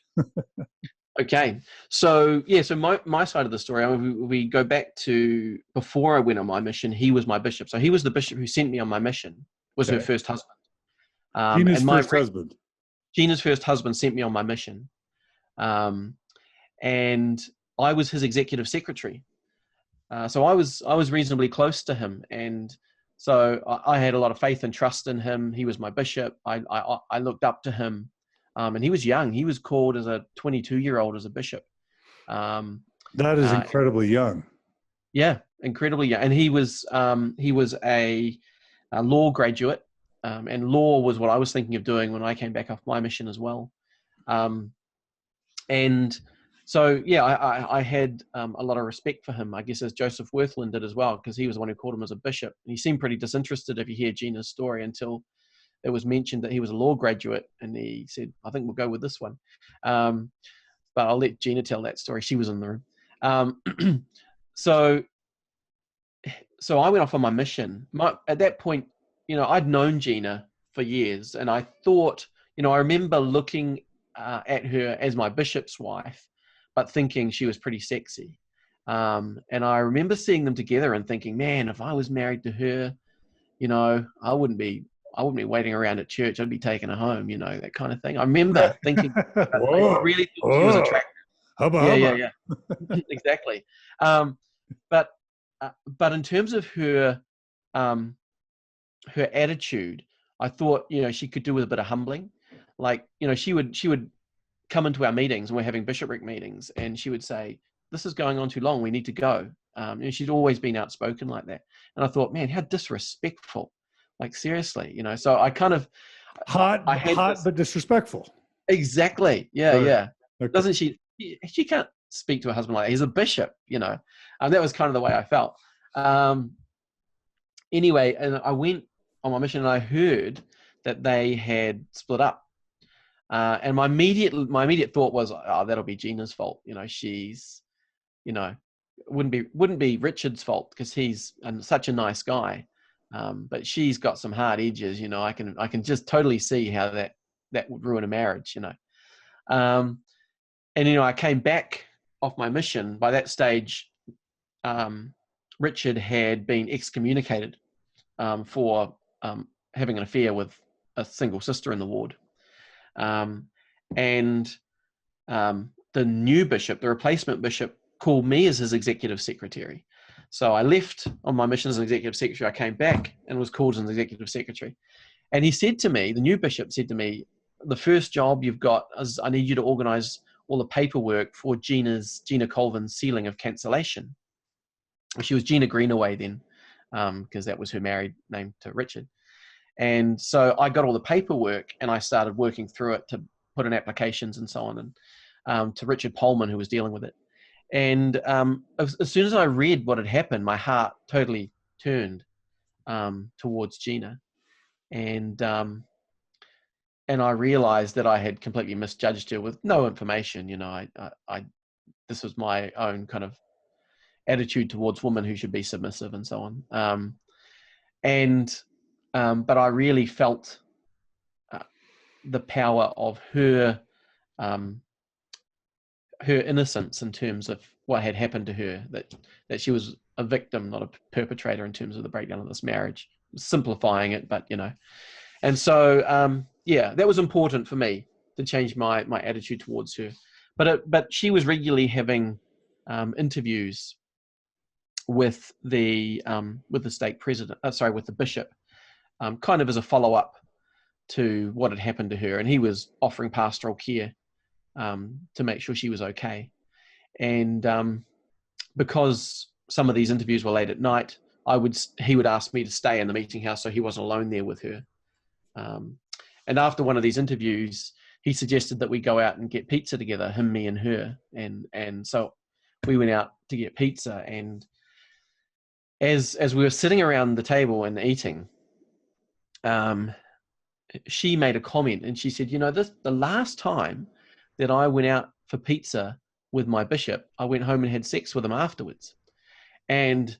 Okay. So my side of the story, we go back to before I went on my mission. He was my bishop. So he was the bishop who sent me on my mission, was her first husband. Gina's first husband. Gina's first husband sent me on my mission. And I was his executive secretary. So I was reasonably close to him. And so I had a lot of faith and trust in him. He was my bishop. I looked up to him. And he was young. He was called as a 22-year-old as a bishop. That is incredibly young. Yeah, incredibly young. And he was a law graduate, and law was what I was thinking of doing when I came back off my mission as well. And so, yeah, I had a lot of respect for him, I guess, as Joseph Worthland did as well, because he was the one who called him as a bishop. And he seemed pretty disinterested if you hear Gina's story until it was mentioned that he was a law graduate, and he said, I think we'll go with this one. But I'll let Gina tell that story. She was in the room. So I went off on my mission. At that point, I'd known Gina for years, and I thought, I remember looking at her as my bishop's wife, but thinking she was pretty sexy. And I remember seeing them together and thinking, man, if I was married to her, I I wouldn't be waiting around at church. I'd be taking her home, that kind of thing. I remember thinking, I really thought she was attractive. Yeah. Exactly. But in terms of her attitude, I thought, she could do with a bit of humbling. Like, she would come into our meetings, and we're having bishopric meetings, and she would say, "This is going on too long. We need to go." She'd always been outspoken like that. And I thought, man, how disrespectful. Like, seriously, so I kind of hot, but disrespectful. Exactly. Yeah. Right. Yeah. Okay. Doesn't she can't speak to her husband like that. He's a bishop, that was kind of the way I felt. Anyway, and I went on my mission, and I heard that they had split up. And my immediate thought was, oh, that'll be Gina's fault. She's, wouldn't be Richard's fault, because he's such a nice guy. But she's got some hard edges. I can just totally see how that would ruin a marriage. And I came back off my mission. By that stage, Richard had been excommunicated for having an affair with a single sister in the ward. And the new bishop, the replacement bishop, called me as his executive secretary. So I left on my mission as an executive secretary. I came back and was called as an executive secretary. And he said to me, the new bishop said to me, the first job you've got is I need you to organize all the paperwork for Gina Colvin's sealing of cancellation. She was Gina Greenaway then, because that was her married name to Richard. And so I got all the paperwork, and I started working through it to put in applications and so on, and to Richard Polman, who was dealing with it. And as soon as I read what had happened, my heart totally turned towards Gina. And I realized that I had completely misjudged her with no information. This was my own kind of attitude towards women who should be submissive and so on. But I really felt the power of her innocence in terms of what had happened to her, that she was a victim, not a perpetrator, in terms of the breakdown of this marriage. Simplifying it, but and so that was important for me to change my attitude towards her. But she was regularly having interviews with the stake president, with the bishop, kind of as a follow-up to what had happened to her, and he was offering pastoral care to make sure she was okay. And because some of these interviews were late at night, he would ask me to stay in the meeting house so he wasn't alone there with her. And after one of these interviews, he suggested that we go out and get pizza together, him, me, and her. And so we went out to get pizza. And as we were sitting around the table and eating, she made a comment, and she said, the last time that I went out for pizza with my bishop, I went home and had sex with him afterwards. And,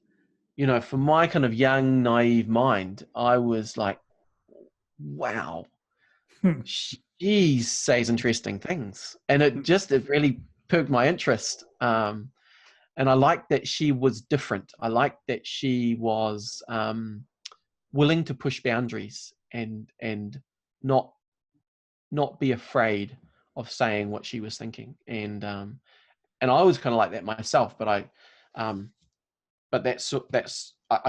for my kind of young, naive mind, I was like, wow, she says interesting things. And it really perked my interest. And I liked that she was different. I liked that she was willing to push boundaries and not be afraid of saying what she was thinking. And I was kind of like that myself, but I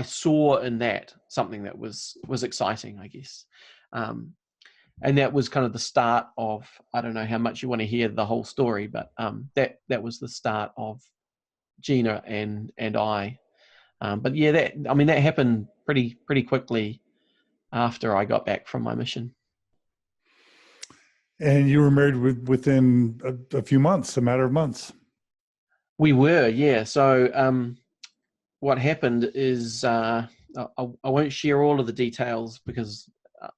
saw in that something that was exciting, I guess. And that was kind of the start of, I don't know how much you want to hear the whole story, but that was the start of Gina and I. But yeah, that happened pretty quickly after I got back from my mission. And you were married within a few months, a matter of months. We were, yeah. So what happened is, I won't share all of the details because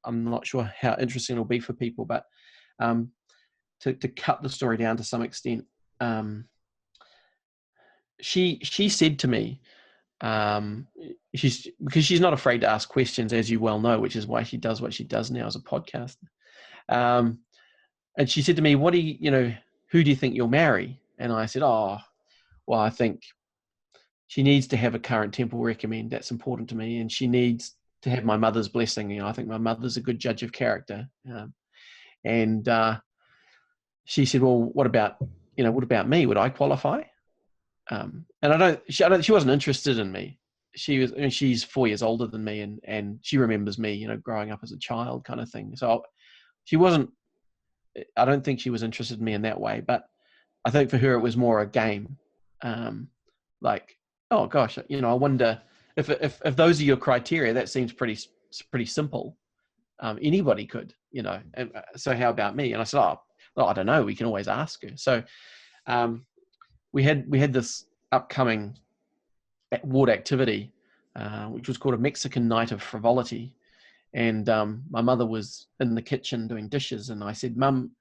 I'm not sure how interesting it'll be for people, but to cut the story down to some extent, she said to me, because she's not afraid to ask questions, as you well know, which is why she does what she does now as a podcaster. And she said to me, who do you think you'll marry? And I said, well, I think she needs to have a current temple recommend. That's important to me. And she needs to have my mother's blessing. I think my mother's a good judge of character. And she said, well, what about me? Would I qualify? And she wasn't interested in me. She's 4 years older than me, and she remembers me, growing up as a child kind of thing. So I don't think she was interested in me in that way, but I think for her it was more a game. Like, oh gosh, I wonder if those are your criteria, that seems pretty simple. Anybody could, and so how about me? And I said, well, I don't know, we can always ask her. So we had this upcoming ward activity, which was called a Mexican Night of Frivolity. And my mother was in the kitchen doing dishes, and I said, Mum,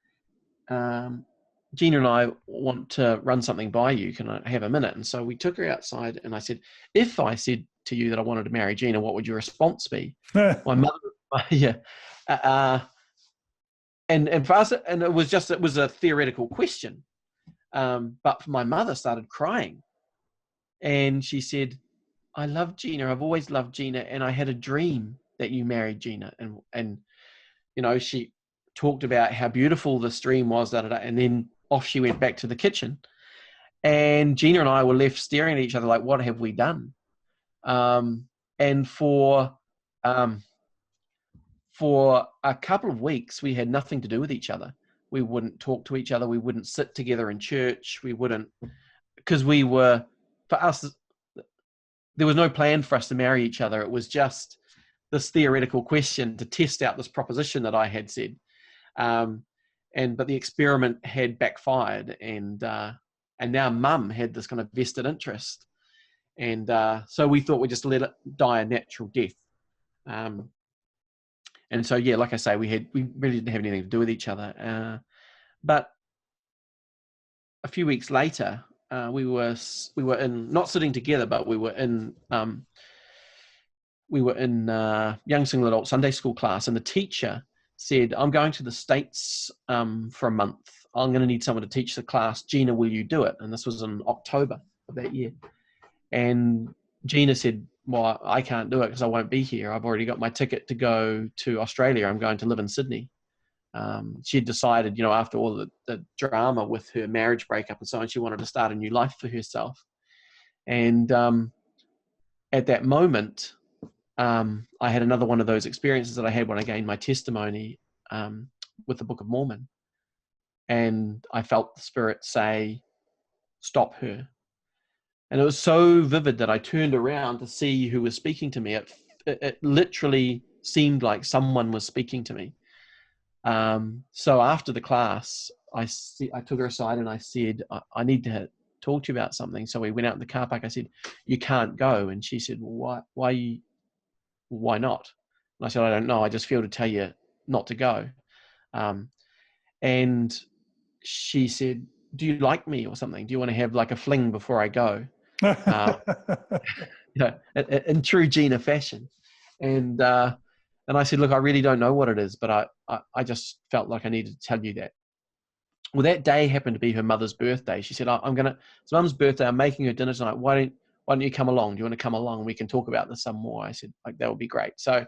Gina and I want to run something by you. Can I have a minute? And so we took her outside, and I said, if I said to you that I wanted to marry Gina, what would your response be? My mother, yeah. And for us, and it was a theoretical question. But my mother started crying, and she said, I love Gina. I've always loved Gina, and I had a dream that you married Gina. And she talked about how beautiful this dream was, and then off she went back to the kitchen. And Gina and I were left staring at each other like, what have we done? And for a couple of weeks, we had nothing to do with each other. We wouldn't talk to each other. We wouldn't sit together in church. We wouldn't, because for us, there was no plan for us to marry each other. It was just this theoretical question to test out this proposition that I had said. But the experiment had backfired, and now Mum had this kind of vested interest. And so we thought we'd just let it die a natural death. And so, yeah, like I say, we really didn't have anything to do with each other. But a few weeks later, we were in, not sitting together, but we were in young single adult Sunday school class, and the teacher said, I'm going to the States for a month. I'm going to need someone to teach the class. Gina, will you do it? And this was in October of that year. And Gina said, well, I can't do it because I won't be here. I've already got my ticket to go to Australia. I'm going to live in Sydney. She had decided, after all the drama with her marriage breakup and so on, she wanted to start a new life for herself. And at that moment, I had another one of those experiences that I had when I gained my testimony with the Book of Mormon. And I felt the Spirit say, stop her. And it was so vivid that I turned around to see who was speaking to me. It literally seemed like someone was speaking to me. So after the class, I took her aside and I said, I need to talk to you about something. So we went out in the car park. I said, you can't go. And she said, well, why not? And I said, I don't know. I just feel to tell you not to go. And she said, do you like me or something? Do you want to have like a fling before I go? In true Gina fashion. And I said, look, I really don't know what it is, but I just felt like I needed to tell you that. Well, that day happened to be her mother's birthday. She said, it's Mum's birthday. I'm making her dinner tonight. Why don't you come along? Do you want to come along? We can talk about this some more. I said, like, that would be great. So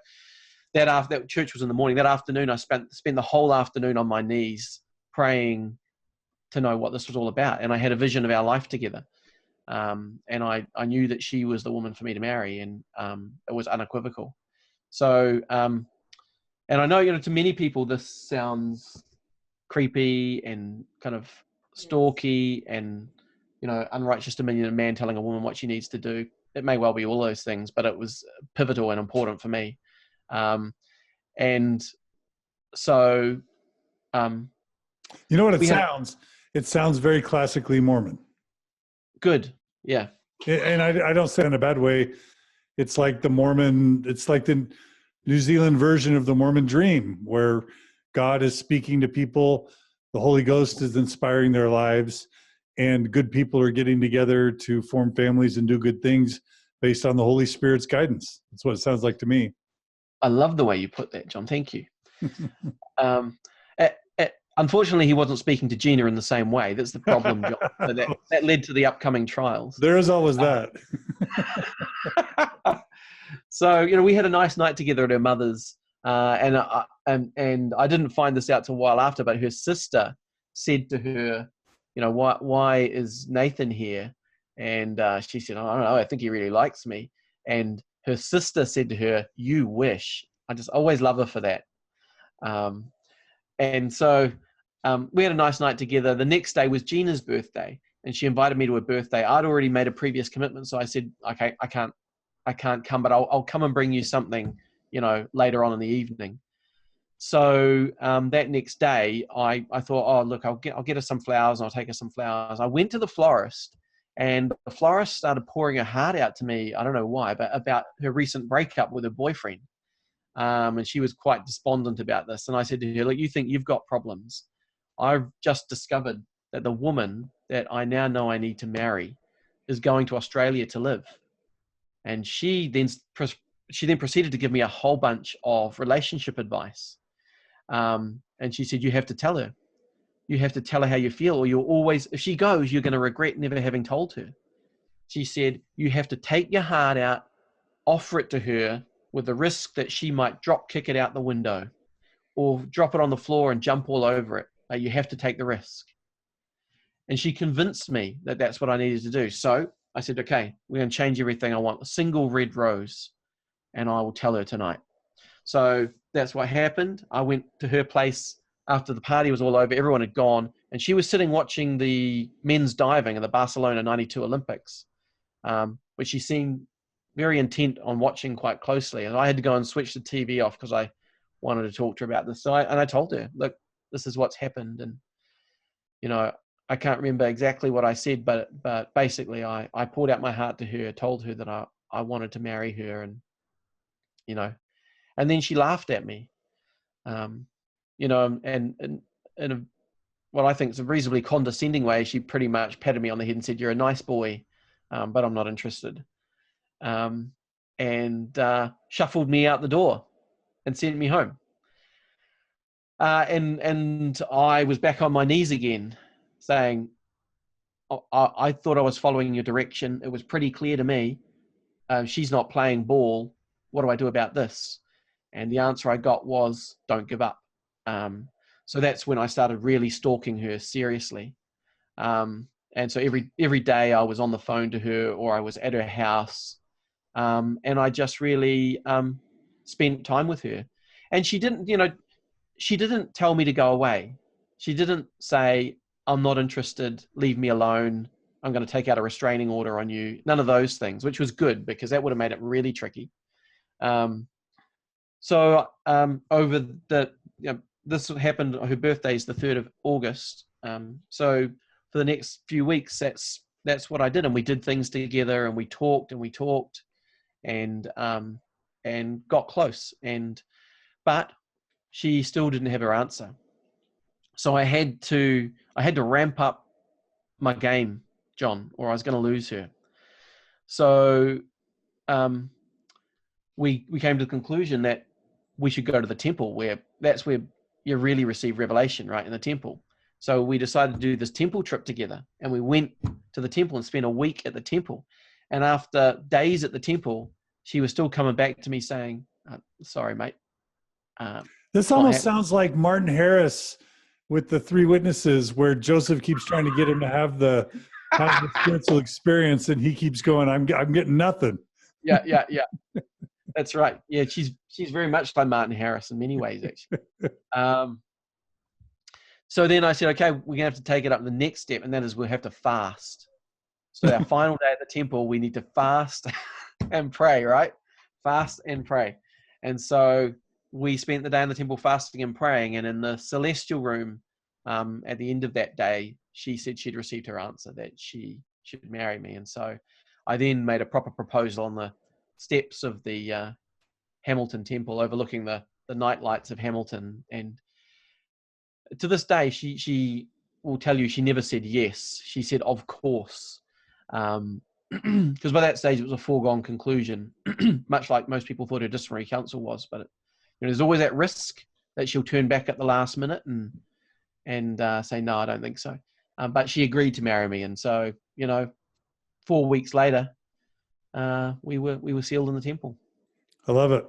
that church was in the morning. That afternoon, I spent the whole afternoon on my knees praying to know what this was all about. And I had a vision of our life together. And I knew that she was the woman for me to marry, and it was unequivocal. So, and I know, to many people, this sounds creepy and kind of stalky and, unrighteous dominion of man telling a woman what she needs to do. It may well be all those things, but it was pivotal and important for me. And so, you know what it sounds? It sounds very classically Mormon. Good. Yeah. And I don't say it in a bad way. It's like the New Zealand version of the Mormon dream, where God is speaking to people, the Holy Ghost is inspiring their lives, and good people are getting together to form families and do good things based on the Holy Spirit's guidance. That's what it sounds like to me. I love the way you put that, John. Thank you. Unfortunately, he wasn't speaking to Gina in the same way. That's the problem, John. So that led to the upcoming trials. There is always that. So, you know, we had a nice night together at her mother's, and I didn't find this out till a while after, but her sister said to her, you know, why is Nathan here? And she said, I don't know, I think he really likes me. And her sister said to her, you wish. I just always love her for that. And so we had a nice night together. The next day was Gina's birthday, and she invited me to her birthday. I'd already made a previous commitment, so I said, okay, I can't come, but I'll come and bring you something, you know, later on in the evening. So that next day, I thought, oh, look, I'll get her some flowers, and I'll take her some flowers. I went to the florist, and the florist started pouring her heart out to me. I don't know why, but about her recent breakup with her boyfriend. And she was quite despondent about this. And I said to her, look, you think you've got problems. I've just discovered that the woman that I now know I need to marry is going to Australia to live. And she then proceeded to give me a whole bunch of relationship advice. And she said, you have to tell her. You have to tell her how you feel, or you'll always, if she goes, you're going to regret never having told her. She said, you have to take your heart out, offer it to her, with the risk that she might drop kick it out the window or drop it on the floor and jump all over it. You have to take the risk. And she convinced me that that's what I needed to do. So I said, okay, we're going to change everything. I want a single red rose, and I will tell her tonight. So that's what happened. I went to her place after the party was all over. Everyone had gone, and she was sitting watching the men's diving in the Barcelona 92 Olympics, which she seemed very intent on watching quite closely. And I had to go and switch the TV off because I wanted to talk to her about this. So I told her, look, this is what's happened. And, you know, I can't remember exactly what I said, but basically I poured out my heart to her, told her that I wanted to marry her, and, you know, and then she laughed at me, you know, and in a, what I think is a reasonably condescending way, she pretty much patted me on the head and said, you're a nice boy, but I'm not interested. And shuffled me out the door and sent me home. And I was back on my knees again, saying, I thought I was following your direction. It was pretty clear to me. She's not playing ball. What do I do about this? And the answer I got was, don't give up. So that's when I started really stalking her seriously. And so every day I was on the phone to her, or I was at her house. And I just really spent time with her. And she didn't tell me to go away. She didn't say, I'm not interested, leave me alone, I'm going to take out a restraining order on you. None of those things, which was good, because that would have made it really tricky. So over the, this happened, her birthday is the 3rd of August. So for the next few weeks, that's what I did. And we did things together, and we talked and got close. But she still didn't have her answer. So I had to ramp up my game, John, or I was going to lose her. So we came to the conclusion that we should go to the temple, that's where you really receive revelation, right, in the temple. So we decided to do this temple trip together, and we went to the temple and spent a week at the temple. And after days at the temple, she was still coming back to me saying, sorry, mate. This almost sounds like Martin Harris with the 3 witnesses, where Joseph keeps trying to get him to have the spiritual experience, and he keeps going, I'm getting nothing. Yeah. That's right. Yeah, she's very much like Martin Harris in many ways, actually. So then I said, okay, we're going to have to take it up the next step, and that is we'll have to fast. So our final day at the temple, we need to fast and pray, right? Fast and pray. And so we spent the day in the temple fasting and praying, and in the celestial room, at the end of that day, she said she'd received her answer, that she should marry me. And so I then made a proper proposal on the steps of the Hamilton Temple, overlooking the night lights of Hamilton. And to this day, she will tell you she never said yes. She said, of course. Because by that stage, it was a foregone conclusion, much like most people thought her disciplinary counsel was. But there's always that risk that she'll turn back at the last minute and say, no, I don't think so. But she agreed to marry me. And so, 4 weeks later, we were sealed in the temple. I love it.